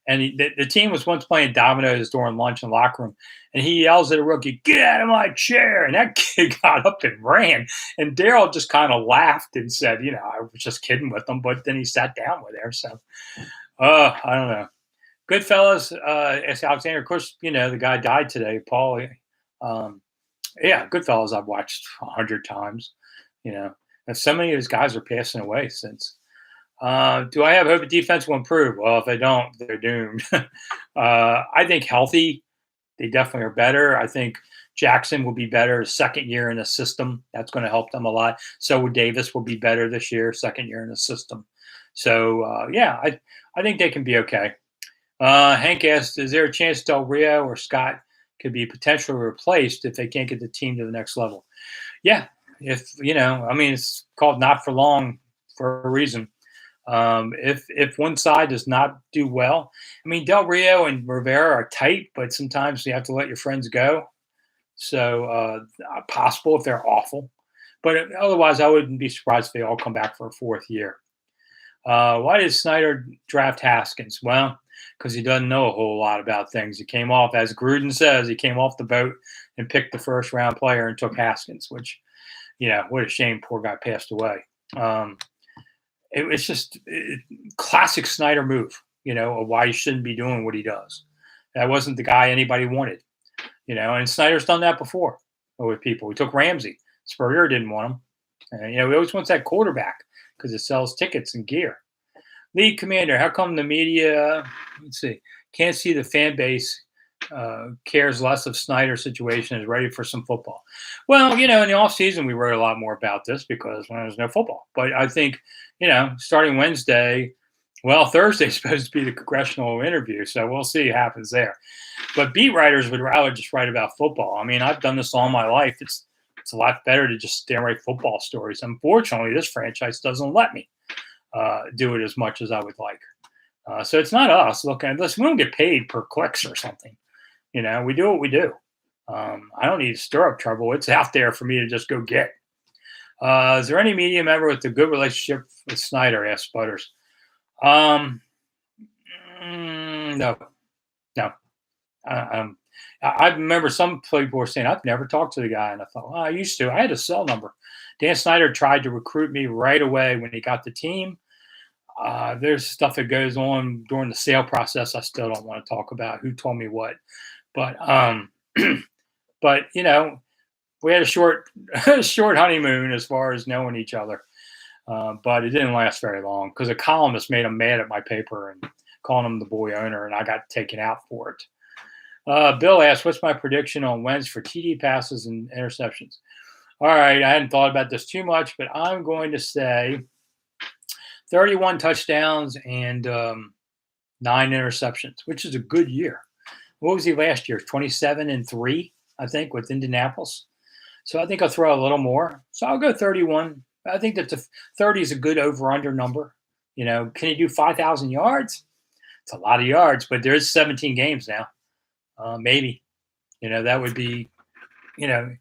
And the team was once playing dominoes during lunch in the locker room. And he yells at a rookie, "Get out of my chair." And that kid got up and ran. And Daryl just kind of laughed and said, I was just kidding with him. But then he sat down with her. So, I don't know. Goodfellas, as Alexander, of course, the guy died today, Paul. Yeah, Goodfellas I've watched 100 times. And so many of those guys are passing away since. Do I have hope the defense will improve? Well, if they don't, they're doomed. I think healthy, they definitely are better. I think Jackson will be better second year in the system. That's going to help them a lot. So would Davis will be better this year, second year in the system. So, I think they can be okay. Hank asked, is there a chance Del Rio or Scott could be potentially replaced if they can't get the team to the next level? Yeah. It's called not for long for a reason. If one side does not do well, Del Rio and Rivera are tight, but sometimes you have to let your friends go. So possible if they're awful, but otherwise I wouldn't be surprised if they all come back for a fourth year. Why did Snyder draft Haskins? Well, because he doesn't know a whole lot about things. He came off, as Gruden says, he came off the boat and picked the first round player and took Haskins, which, what a shame. Poor guy passed away. it's just classic Snyder move, of why he shouldn't be doing what he does. That wasn't the guy anybody wanted, and Snyder's done that before with people. He took Ramsey. Spurrier didn't want him. And, he always wants that quarterback because it sells tickets and gear. League commander, how come the media, let's see, can't see the fan base cares less of Snyder's situation, is ready for some football? Well, in the offseason, we wrote a lot more about this because when there's no football. But I think, starting Wednesday, well, Thursday's supposed to be the congressional interview, so we'll see what happens there. But beat writers would rather just write about football. I mean, I've done this all my life. It's a lot better to just write football stories. Unfortunately, this franchise doesn't let me do it as much as I would like. So it's not us looking at this. We don't get paid per clicks or something. We do what we do. I don't need to stir up trouble. It's out there for me to just go get. Is there any media member with a good relationship with Snyder? Asked Sputters. No. I remember some people were saying, I've never talked to the guy. And I thought, well, I used to. I had a cell number. Dan Snyder tried to recruit me right away when he got the team. There's stuff that goes on during the sale process I still don't want to talk about, who told me what. But, but we had a short honeymoon as far as knowing each other. But it didn't last very long because a columnist made him mad at my paper and calling him the boy owner, and I got taken out for it. Bill asked, what's my prediction on Wednesday for TD passes and interceptions? All right, I hadn't thought about this too much, but I'm going to say 31 touchdowns and 9 interceptions, which is a good year. What was he last year? 27-3, I think, with Indianapolis. So I think I'll throw a little more. So I'll go 31. I think that the 30 is a good over-under number. Can he do 5,000 yards? It's a lot of yards, but there's 17 games now. Maybe. That would be, to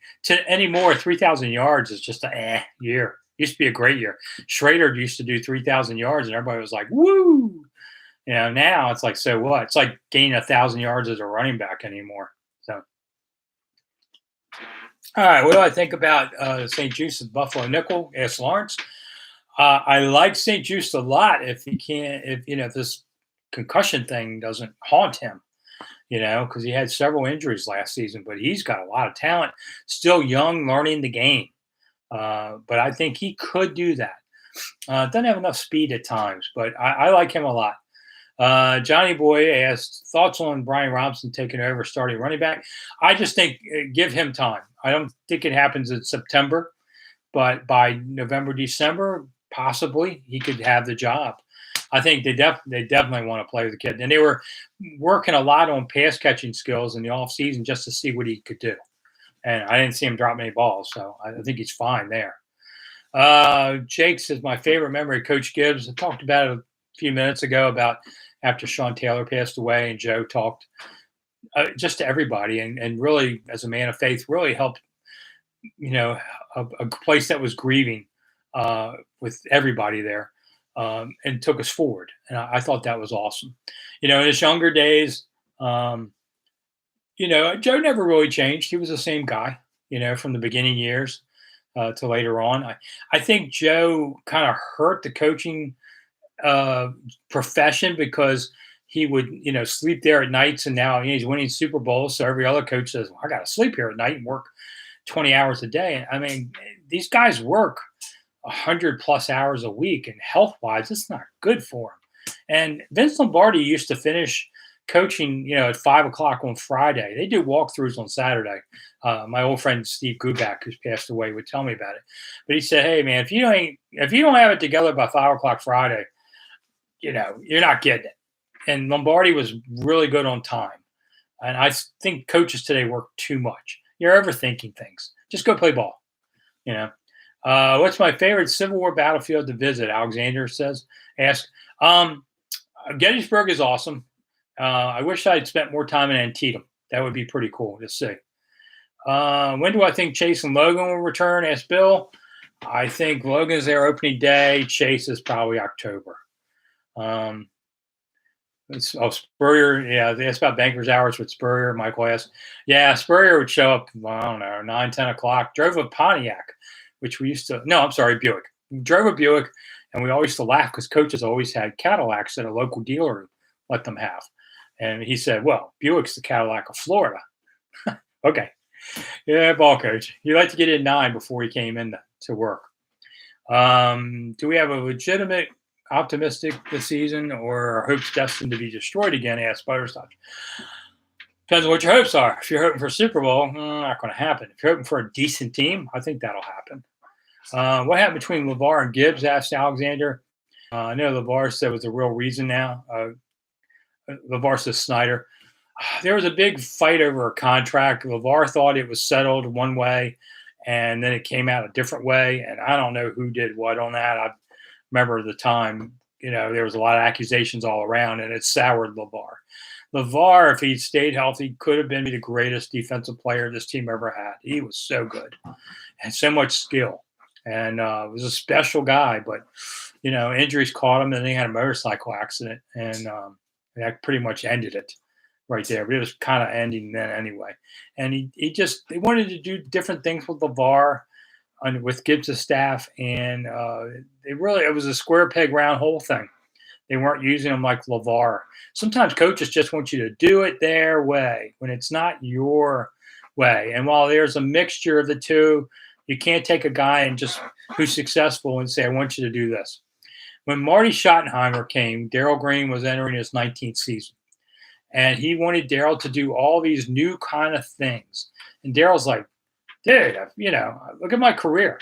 any more, 3,000 yards is just a year. Used to be a great year. Schrader used to do 3,000 yards, and everybody was like, woo! Now it's like, so what? It's like gaining 1,000 yards as a running back anymore. So, all right, what do I think about St. Juste's Buffalo nickel? Asked Lawrence. I like St. Just a lot if this concussion thing doesn't haunt him, because he had several injuries last season, but he's got a lot of talent, still young, learning the game. But I think he could do that. Doesn't have enough speed at times, but I like him a lot. Johnny Boy asked, thoughts on Brian Robinson taking over starting running back? I just think give him time. I don't think it happens in September, but by November, December, possibly he could have the job. I think they definitely want to play with the kid. And they were working a lot on pass catching skills in the offseason just to see what he could do. And I didn't see him drop many balls, so I think he's fine there. Jake says, my favorite memory, Coach Gibbs. I talked about it a few minutes ago about after Sean Taylor passed away, and Joe talked just to everybody and really, as a man of faith, really helped, a place that was grieving with everybody there and took us forward. And I thought that was awesome. In his younger days, Joe never really changed. He was the same guy, from the beginning years to later on. I think Joe kind of hurt the coaching profession because he would, sleep there at nights, and now he's winning Super Bowls. So every other coach says, well, I got to sleep here at night and work 20 hours a day. I mean, these guys work 100+ hours a week, and health-wise, it's not good for them. And Vince Lombardi used to finish coaching, at 5 o'clock on Friday. They do walkthroughs on Saturday. My old friend Steve Guback, who's passed away, would tell me about it. But he said, "Hey, man, if you don't have it together by 5 o'clock Friday, you're not getting it." And Lombardi was really good on time. And I think coaches today work too much. You're overthinking things. Just go play ball. What's my favorite Civil War battlefield to visit? Alexander asked. Gettysburg is awesome. I wish I'd spent more time in Antietam. That would be pretty cool to see. When do I think Chase and Logan will return? Asked Bill. I think Logan's their opening day. Chase is probably October. Spurrier. Yeah, they asked about banker's hours with Spurrier. Michael asked. Yeah, Spurrier would show up, I don't know, 9, 10 o'clock. Drove a Pontiac, which we used to – no, I'm sorry, Buick. Drove a Buick, And we always used to laugh because coaches always had Cadillacs that a local dealer let them have. And he said, "Well, Buick's the Cadillac of Florida." Okay, yeah, ball coach. He liked to get in 9 before he came in to work. Do we have a legitimate optimistic this season, or are hopes destined to be destroyed again? Asked Butterscotch. Depends on what your hopes are. If you're hoping for a Super Bowl, not going to happen. If you're hoping for a decent team, I think that'll happen. What happened between LeVar and Gibbs? Asked Alexander. I know LeVar said was the real reason now. LeVar says Snyder. There was a big fight over a contract. LeVar thought it was settled one way, and then it came out a different way. And I don't know who did what on that. I remember at the time, there was a lot of accusations all around, and it soured LeVar. LeVar, if he stayed healthy, could have been the greatest defensive player this team ever had. He was so good and so much skill, and was a special guy. But injuries caught him, and then he had a motorcycle accident, and that pretty much ended it right there. But it was kind of ending then anyway. And they wanted to do different things with LeVar and with Gibbs' staff, and it was a square peg round hole thing. They weren't using them like LeVar. Sometimes coaches just want you to do it their way when it's not your way. And while there's a mixture of the two, you can't take a guy who's successful and say, "I want you to do this." When Marty Schottenheimer came, Darryl Green was entering his 19th season. And he wanted Darryl to do all these new kind of things. And Darryl's like, "Dude, look at my career."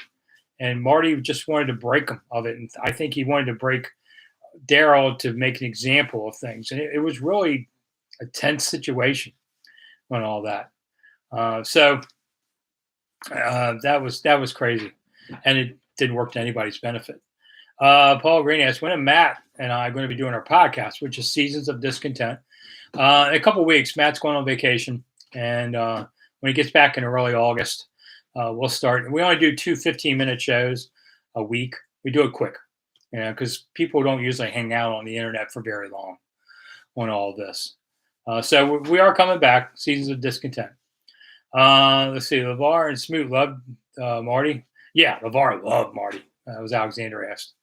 And Marty just wanted to break him of it. And I think he wanted to break Darryl to make an example of things. And it was really a tense situation on all that. So that was crazy. And it didn't work to anybody's benefit. Paul Green asked, "When are Matt and I going to be doing our podcast, which is Seasons of Discontent?" In a couple of weeks. Matt's going on vacation. And when he gets back in early August, we'll start. We only do 2 15-minute shows a week. We do it quick, because people don't usually hang out on the internet for very long on all of this. So we are coming back, Seasons of Discontent. Let's see. LeVar and Smoot loved Marty. Yeah, LeVar loved Marty. That was Alexander asked.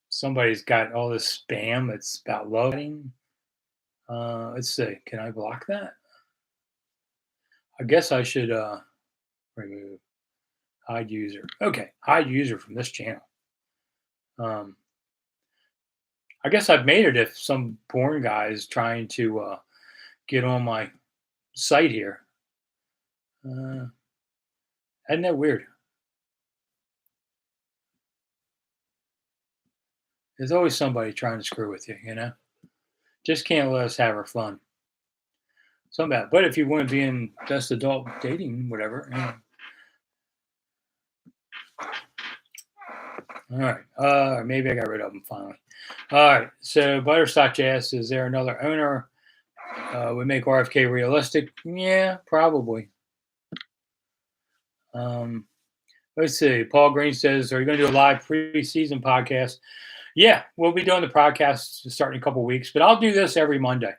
Somebody's got all this spam. It's about loving. Let's see. Can I block that? I guess I should remove hide user. Okay, hide user from this channel. I guess I've made it if some porn guy is trying to get on my site here. Isn't that weird? There's always somebody trying to screw with you, Just can't let us have our fun. But if you want to be in best adult dating, whatever. All right. Maybe I got rid of them finally. All right. So Butterscotch asks, "Is there another owner would make RFK realistic?" Yeah, probably. Let's see. Paul Green says, "Are you going to do a live preseason podcast?" Yeah, we'll be doing the podcast starting in a couple of weeks, but I'll do this every Monday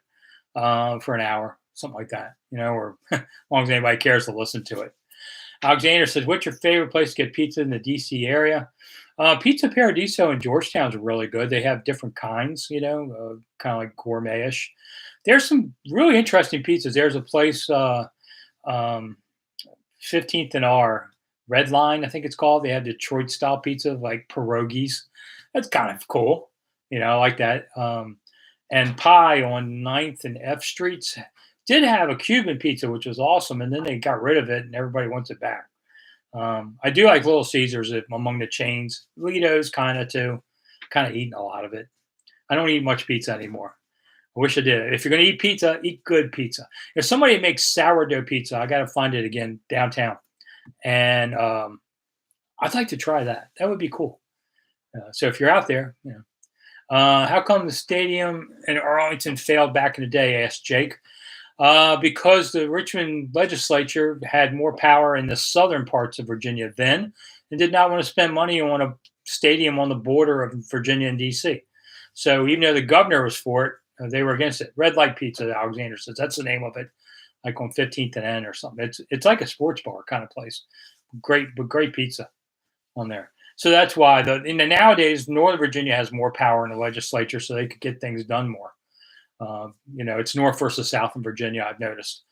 for an hour, something like that, or as long as anybody cares to listen to it. Alexander says, "What's your favorite place to get pizza in the DC area?" Pizza Paradiso in Georgetown is really good. They have different kinds, kind of like gourmet-ish. There's some really interesting pizzas. There's a place, 15th and R, Red Line, I think it's called. They have Detroit-style pizza, like pierogies. That's kind of cool, I like that. And Pie on 9th and F Streets did have a Cuban pizza, which was awesome, and then they got rid of it, and everybody wants it back. I do like Little Caesars among the chains. Lido's kind of too. Kind of eating a lot of it. I don't eat much pizza anymore. I wish I did. If you're going to eat pizza, eat good pizza. If somebody makes sourdough pizza, I got to find it again downtown. And I'd like to try that. That would be cool. So if you're out there, how come the stadium in Arlington failed back in the day? Asked Jake. Because the Richmond legislature had more power in the southern parts of Virginia then and did not want to spend money on a stadium on the border of Virginia and D.C. So even though the governor was for it, they were against it. Red Light Pizza, Alexander says. That's the name of it, like on 15th and N or something. It's like a sports bar kind of place. Great pizza on there. So that's why nowadays Northern Virginia has more power in the legislature, so they could get things done more. It's North versus South in Virginia. I've noticed.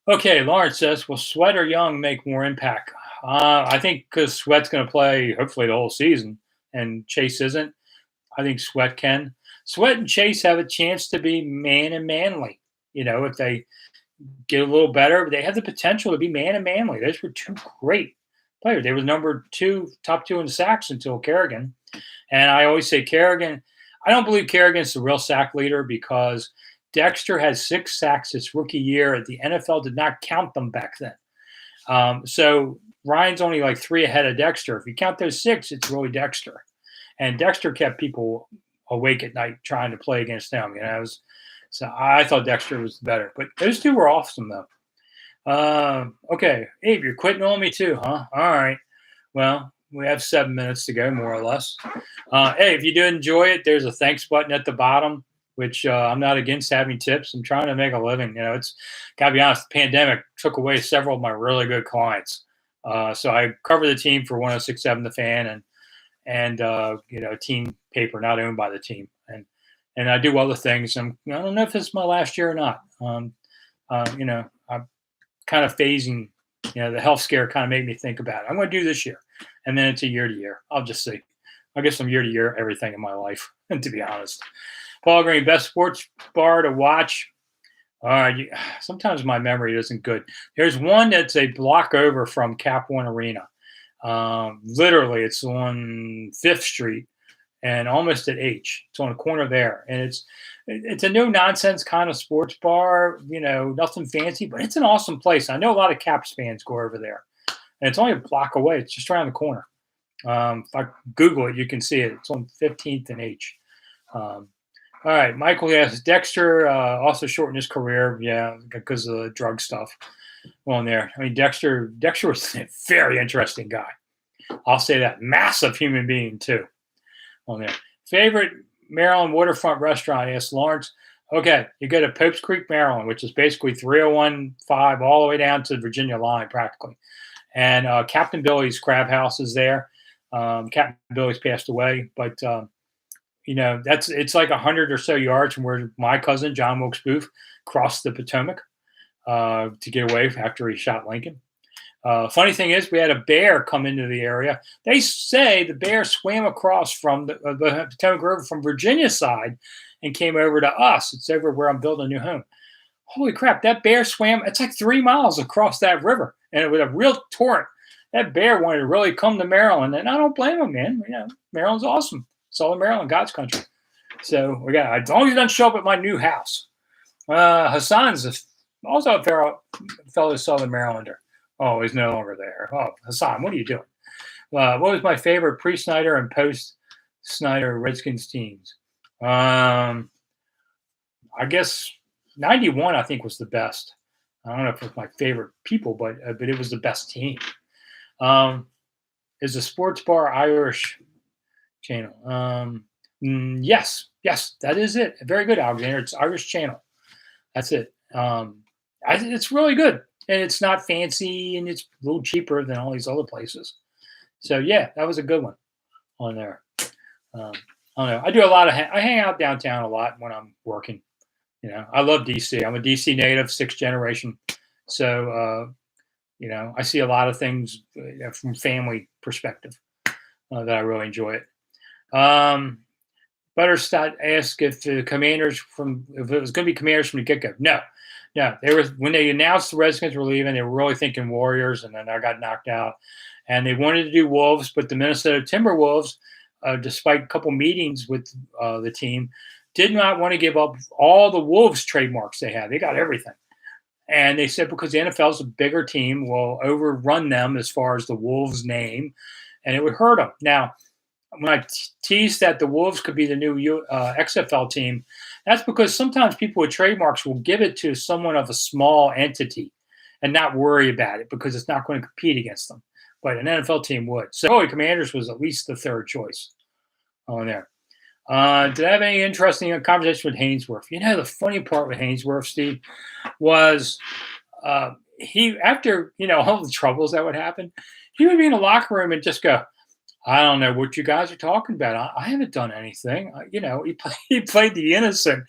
Okay, Lawrence says, "Will Sweat or Young make more impact?" I think because Sweat's going to play hopefully the whole season, and Chase isn't. I think Sweat can. Sweat and Chase have a chance to be man and manly. If they get a little better, they have the potential to be man and manly. Those were two great players. They were number two, top two in sacks until Kerrigan. And I always say Kerrigan. I don't believe Kerrigan's the real sack leader because Dexter had 6 sacks his rookie year. The NFL did not count them back then. So Ryan's only like 3 ahead of Dexter. If you count those 6, it's really Dexter. And Dexter kept people awake at night trying to play against them. So I thought Dexter was better. But those two were awesome, though. Okay, Abe, you're quitting on me too, huh? All right. Well, we have 7 minutes to go, more or less. Hey, if you do enjoy it, there's a thanks button at the bottom, which I'm not against having tips. I'm trying to make a living. It's got to be honest, the pandemic took away several of my really good clients. So I cover the team for 106.7 The Fan and team paper not owned by the team. And I do other things. I don't know if it's my last year or not. I'm kind of phasing. The health scare kind of made me think about it. I'm going to do this year. And then it's a year to year. I'll just see. I guess I'm year to year everything in my life, to be honest. Paul Green, best sports bar to watch. All right. Sometimes my memory isn't good. There's one that's a block over from Cap One Arena. Literally, it's on 5th Street and almost at H. It's on a corner there. And it's a no-nonsense kind of sports bar, nothing fancy, but it's an awesome place. I know a lot of Caps fans go over there. And it's only a block away. It's just around the corner. If I Google it, you can see it. It's on 15th and H. All right, Michael asks, Dexter also shortened his career, because of the drug stuff on there. I mean, Dexter was a very interesting guy. I'll say that. Massive human being, too, on there. Favorite Maryland waterfront restaurant, asks Lawrence. Okay, you go to Pope's Creek, Maryland, which is basically 301-5 all the way down to the Virginia line, practically. And Captain Billy's Crab House is there. Captain Billy's passed away, but it's like 100 or so yards from where my cousin John Wilkes Booth crossed the Potomac to get away after he shot Lincoln. Funny thing is, we had a bear come into the area. They say the bear swam across from the Potomac River from Virginia side and came over to us. It's over where I'm building a new home. Holy crap, that bear swam. It's like 3 miles across that river, and it was a real torrent. That bear wanted to really come to Maryland, and I don't blame him, man. Maryland's awesome. Southern Maryland, God's country. So we got, as long as he doesn't show up at my new house. Hassan's also a fellow Southern Marylander. Oh, he's no longer there. Oh, Hassan, what are you doing? What was my favorite pre-Snyder and post-Snyder Redskins teams? I guess 91, I think, was the best. I don't know if it was my favorite people, but it was the best team. Is the sports bar Irish channel? Yes, that is it. Very good, Alexander. It's Irish channel. That's it. It's really good, and it's not fancy, and it's a little cheaper than all these other places. So yeah, that was a good one on there. I don't know. I do a lot of. I hang out downtown a lot when I'm working. I love DC. I'm a DC native, 6th generation. So I see a lot of things from family perspective that I really enjoy it. Butterstadt asked if it was going to be Commanders from the get-go. No. They were, when they announced the Redskins were leaving, they were really thinking Warriors, and then I got knocked out. And they wanted to do Wolves, but the Minnesota Timberwolves, despite a couple meetings with the team, did not want to give up all the Wolves trademarks they had. They got everything. And they said because the NFL is a bigger team, will overrun them as far as the Wolves name, and it would hurt them. Now, when I teased that the Wolves could be the new XFL team, that's because sometimes people with trademarks will give it to someone of a small entity and not worry about it because it's not going to compete against them. But an NFL team would. So Commanders was at least the third choice on there. Did I have any interesting conversation with Hainsworth? The funny part with Hainsworth, Steve, was he, after, all the troubles that would happen, he would be in the locker room and just go, I don't know what you guys are talking about. I haven't done anything. He played the innocent,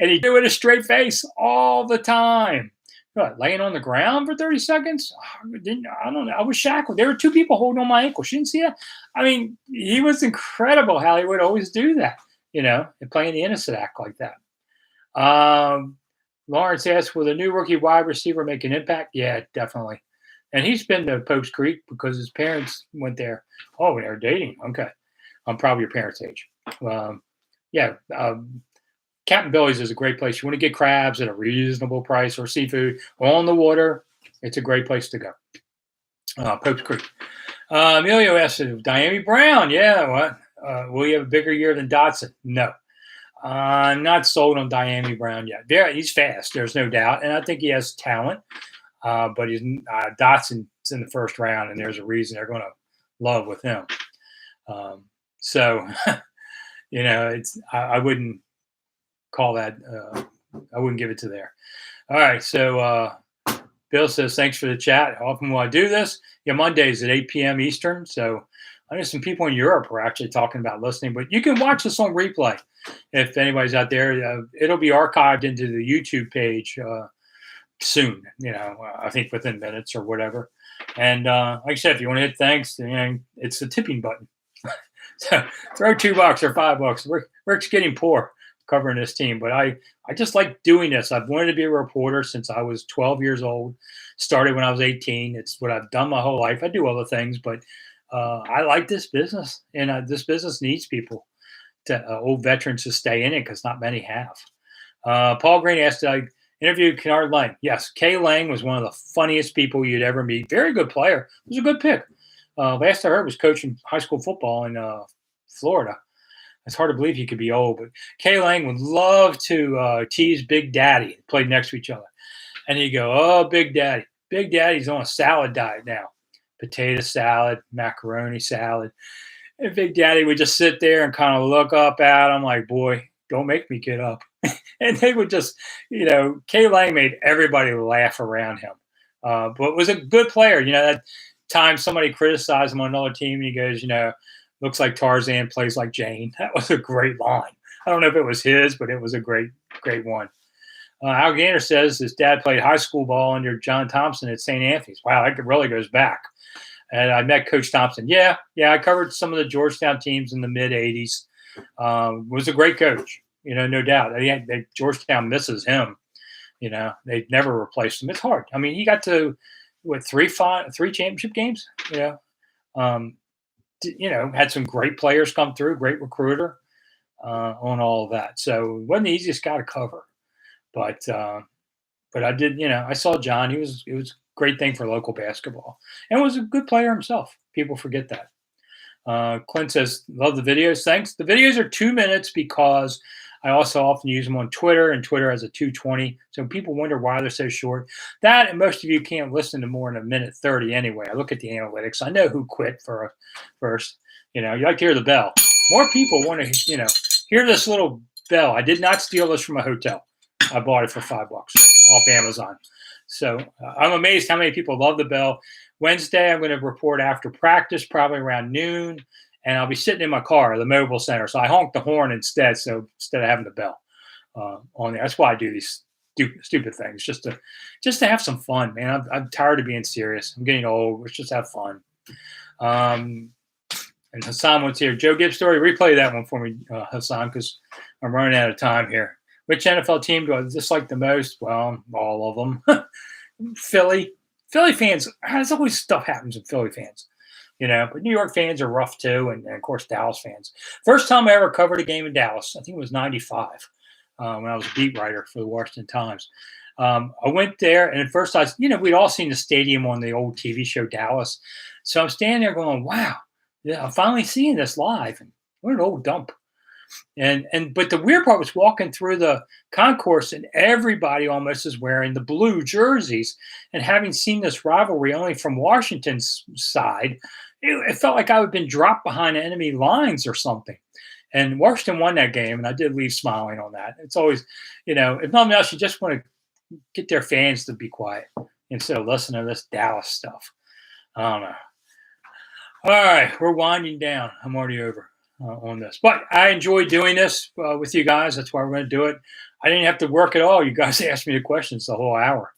and he do it a straight face all the time. What, laying on the ground for 30 seconds? I don't know. I was shackled. There were two people holding on my ankle. She didn't see that. I mean, he was incredible how he would always do that, and playing the innocent act like that. Um, Lawrence asks, will the new rookie wide receiver make an impact? Yeah, definitely. And he's been to Pope's Creek because his parents went there. Oh, they were dating. Okay. I'm probably your parents' age. Yeah. Captain Billy's is a great place. You want to get crabs at a reasonable price or seafood on the water. It's a great place to go. Pope's Creek. Emilio asks, Diami Brown. Yeah. What? Will he have a bigger year than Dotson? No. I'm not sold on Diami Brown yet. He's fast. There's no doubt. And I think he has talent. But Dotson's in the first round, and there's a reason they're going to love with him. So, I wouldn't call that. I wouldn't give it to there. All right. So Bill says, thanks for the chat. How often will I do this? Yeah, Mondays at 8 p.m. Eastern. So I know some people in Europe are actually talking about listening, but you can watch this on replay if anybody's out there. It'll be archived into the YouTube page soon, I think within minutes or whatever. And like I said, if you want to hit thanks, it's the tipping button. So throw $2 or $5. Rick's getting poor covering this team, but I just like doing this. I've wanted to be a reporter since I was 12 years old. Started when I was 18. It's what I've done my whole life. I do other things, but I like this business, and this business needs people, old veterans, to stay in it because not many have. Paul Green asked, did I interview Kennard Lang? Yes, Kay Lang was one of the funniest people you'd ever meet. Very good player. It was a good pick. Last I heard was coaching high school football in Florida. It's hard to believe he could be old, but Kay Lang would love to tease Big Daddy. Played next to each other. And he'd go, oh, Big Daddy. Big Daddy's on a salad diet now. Potato salad, macaroni salad. And Big Daddy would just sit there and kind of look up at him like, boy, don't make me get up. And they would just, Kay Lang made everybody laugh around him. But was a good player. That time somebody criticized him on another team, and he goes, looks like Tarzan, plays like Jane. That was a great line. I don't know if it was his, but it was a great, great one. Al Gander says his dad played high school ball under John Thompson at St. Anthony's. Wow, that really goes back. And I met Coach Thompson. Yeah, I covered some of the Georgetown teams in the mid-'80s. Was a great coach, no doubt. Georgetown misses him. They never replaced him. It's hard. I mean, he got to, three championship games, had some great players come through, great recruiter on all of that. So it wasn't the easiest guy to cover. But I did, I saw John. It was a great thing for local basketball, and was a good player himself. People forget that. Clint says, love the videos. Thanks. The videos are 2 minutes because I also often use them on Twitter, and Twitter has a 220. So people wonder why they're so short. That, and most of you can't listen to more than 1:30 anyway. I look at the analytics. I know who quit first. You like to hear the bell. More people want to, hear this little bell. I did not steal this from a hotel. I bought it for $5 off Amazon. So I'm amazed how many people love the bell. Wednesday, I'm going to report after practice, probably around noon, and I'll be sitting in my car, the mobile center. So I honk the horn instead. So instead of having the bell on there, that's why I do these stupid things, just to have some fun, man. I'm tired of being serious. I'm getting old. Let's just have fun. And Hassan wants here, Joe Gibbs story. Replay that one for me, Hassan, because I'm running out of time here. Which NFL team do I dislike the most? Well, all of them. Philly fans. There's always stuff happens with Philly fans, But New York fans are rough too, and of course Dallas fans. First time I ever covered a game in Dallas, I think it was '95, when I was a beat writer for the Washington Times. I went there, and at first we'd all seen the stadium on the old TV show Dallas. So I'm standing there going, wow, yeah, I'm finally seeing this live. And what an old dump. But the weird part was walking through the concourse, and everybody almost is wearing the blue jerseys. And having seen this rivalry only from Washington's side, it felt like I had been dropped behind enemy lines or something. And Washington won that game, and I did leave smiling on that. It's always, if nothing else, you just want to get their fans to be quiet instead of listening to this Dallas stuff. I don't know. All right, we're winding down. I'm already over on this, but I enjoy doing this with you guys. That's why we're going to do it. I didn't have to work at all. You guys asked me the questions the whole hour,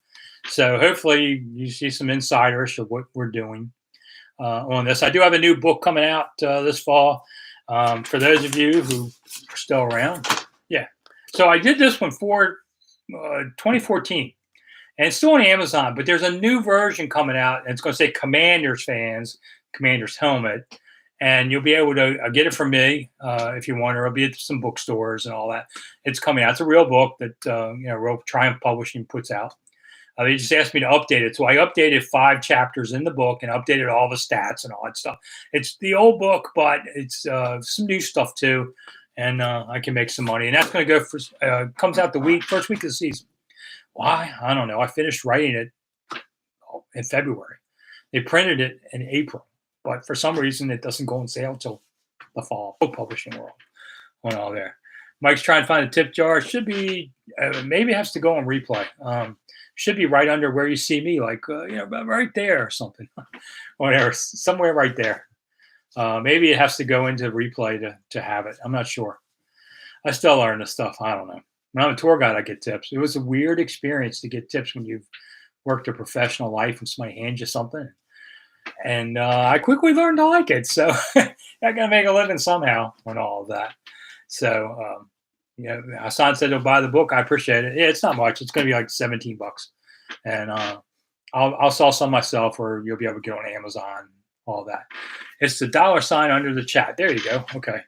so hopefully you see some insiders of what we're doing on this. I do have a new book coming out this fall. For those of you who are still around, yeah. So I did this one for 2014, and it's still on Amazon. But there's a new version coming out, and it's going to say Commanders fans, Commanders helmet, and you'll be able to get it from me if you want, or it'll be at some bookstores and all that. It's coming out. It's a real book that Real Triumph Publishing puts out. They just asked me to update it. So I updated 5 chapters in the book and updated all the stats and all that stuff. It's the old book, but it's some new stuff too. And I can make some money. And that's going to go for, comes out the first week of the season. Why? I don't know. I finished writing it in February. They printed it in April. But for some reason, it doesn't go on sale until the fall. Book publishing world on all there. Mike's trying to find a tip jar. It should be, maybe it has to go on replay. Should be right under where you see me, like right there or something, whatever, somewhere right there. Maybe it has to go into replay to have it. I'm not sure. I still learn this stuff. I don't know. When I'm a tour guide, I get tips. It was a weird experience to get tips when you've worked a professional life and somebody hands you something. And I quickly learned to like it. So I got to make a living somehow on all of that. So Hassan said he'll buy the book. I appreciate it. Yeah, it's not much. It's going to be like $17, and I'll sell some myself, or you'll be able to get on Amazon. All that. It's the $ under the chat. There you go. Okay.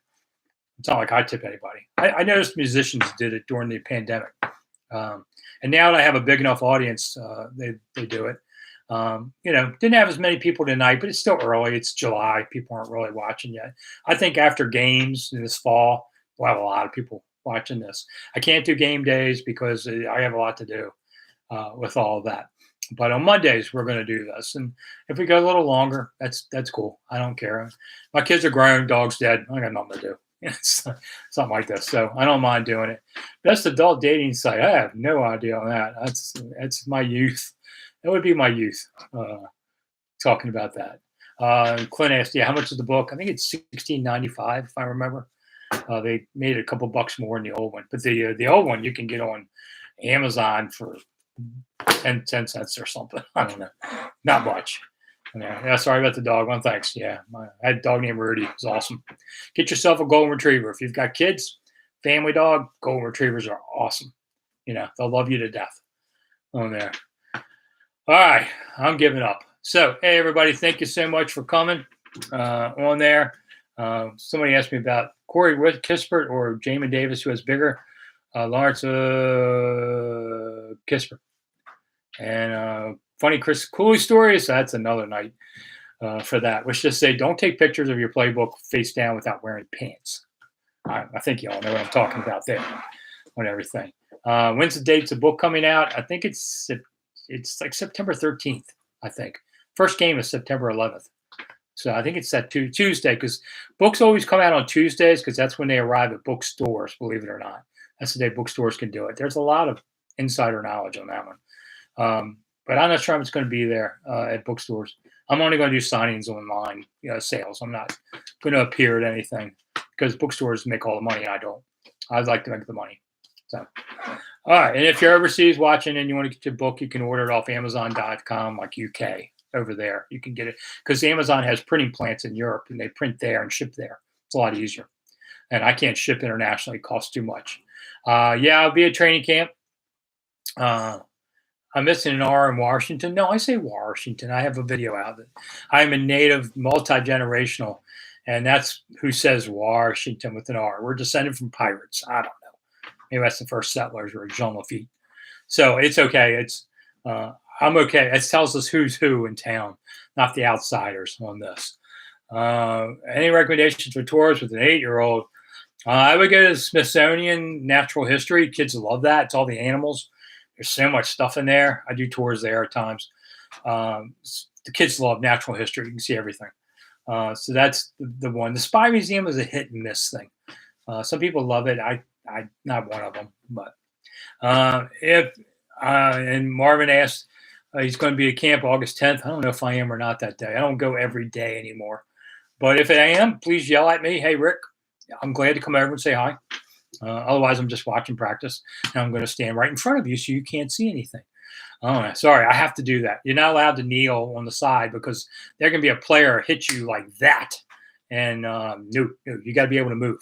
It's not like I tip anybody. I noticed musicians did it during the pandemic, and now that I have a big enough audience, they do it. Didn't have as many people tonight, but it's still early. It's July. People aren't really watching yet. I think after games this fall, we'll have a lot of people watching this. I can't do game days because I have a lot to do with all of that. But on Mondays, we're going to do this. And if we go a little longer, that's cool. I don't care. My kids are grown, dog's dead. I got nothing to do. It's something like this. So I don't mind doing it. Best adult dating site. I have no idea on that. That's my youth. That would be my youth talking about that. Clint asked, how much is the book? I think it's $16.95, if I remember. They made a couple bucks more in the old one. But the old one you can get on Amazon for 10 cents or something. I don't know. Not much. Yeah, sorry about the dog one. Thanks. Yeah, I had a dog named Rudy. It was awesome. Get yourself a golden retriever. If you've got kids, family dog, golden retrievers are awesome. They'll love you to death on there. All right, I'm giving up. So, hey, everybody, thank you so much for coming on there. Somebody asked me about Corey Kispert or Jamin Davis, who has bigger. Lawrence Kispert. And funny Chris Cooley stories, that's another night for that. Let's just say don't take pictures of your playbook face down without wearing pants. I think you all know what I'm talking about there on everything. When's the date's the book coming out? I think it's like September 13th, I think. First game is September 11th. So I think it's that Tuesday, because books always come out on Tuesdays because that's when they arrive at bookstores, believe it or not. That's the day bookstores can do it. There's a lot of insider knowledge on that one. But I'm not sure I'm just going to be there at bookstores. I'm only going to do signings online sales. I'm not going to appear at anything because bookstores make all the money. I don't. I'd like to make the money. So, all right. And if you're overseas watching and you want to get your book, you can order it off Amazon.com, like UK over there. You can get it because Amazon has printing plants in Europe and they print there and ship there. It's a lot easier. And I can't ship internationally. It costs too much. I'll be at training camp. I'm missing an R in Washington. No, I say Washington. I have a video out of it. I'm a native, multi-generational, and that's who says Washington with an R. We're descended from pirates. I don't know. Maybe that's the first settlers or Jean Lafitte. So it's okay. I'm okay. It tells us who's who in town, not the outsiders on this. Any recommendations for tours with an 8-year-old? I would go to the Smithsonian Natural History. Kids love that. It's all the animals. There's so much stuff in there. I do tours there at times. The kids love natural history. You can see everything. So that's the one. The Spy Museum is a hit and miss thing. Some people love it. I not one of them. But and Marvin asked, he's going to be at camp August 10th. I don't know if I am or not that day. I don't go every day anymore. But if I am, please yell at me. Hey, Rick, I'm glad to come over and say hi. Otherwise, I'm just watching practice, and I'm going to stand right in front of you so you can't see anything. Oh, sorry, I have to do that. You're not allowed to kneel on the side because there can be a player hit you like that, and no, you got to be able to move.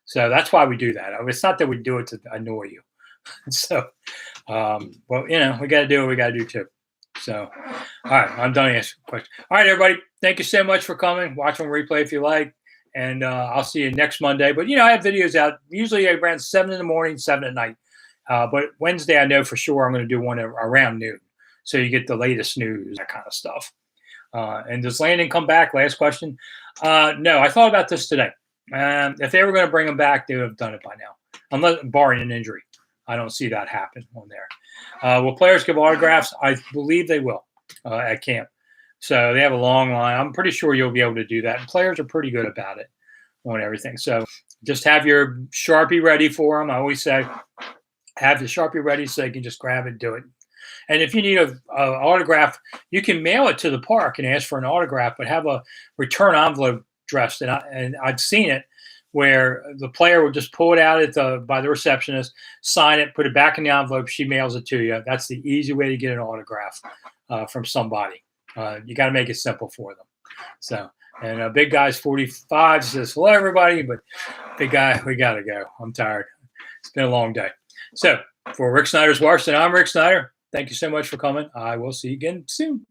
So that's why we do that. It's not that we do it to annoy you. So, well, we got to do what we got to do too. So, all right, I'm done answering questions. All right, everybody, thank you so much for coming. Watch on replay if you like, and I'll see you next Monday. But I have videos out usually around 7 in the morning, 7 at night. But Wednesday, I know for sure I'm going to do one around noon, so you get the latest news, that kind of stuff. And does Landon come back? Last question. No, I thought about this today. If they were going to bring him back, they would have done it by now, unless barring an injury. I don't see that happen on there. Will players give autographs? I believe they will at camp. So they have a long line. I'm pretty sure you'll be able to do that. And players are pretty good about it on everything. So just have your Sharpie ready for them. I always say have the Sharpie ready so you can just grab it, do it. And if you need an autograph, you can mail it to the park and ask for an autograph, but have a return envelope dressed. And I've seen it where the player will just pull it out by the receptionist, sign it, put it back in the envelope. She mails it to you. That's the easy way to get an autograph from somebody. You got to make it simple for them. So, and big guy's 45 says, hello, everybody. But big guy, we got to go. I'm tired. It's been a long day. So for Rick Snider's Washington, I'm Rick Snider. Thank you so much for coming. I will see you again soon.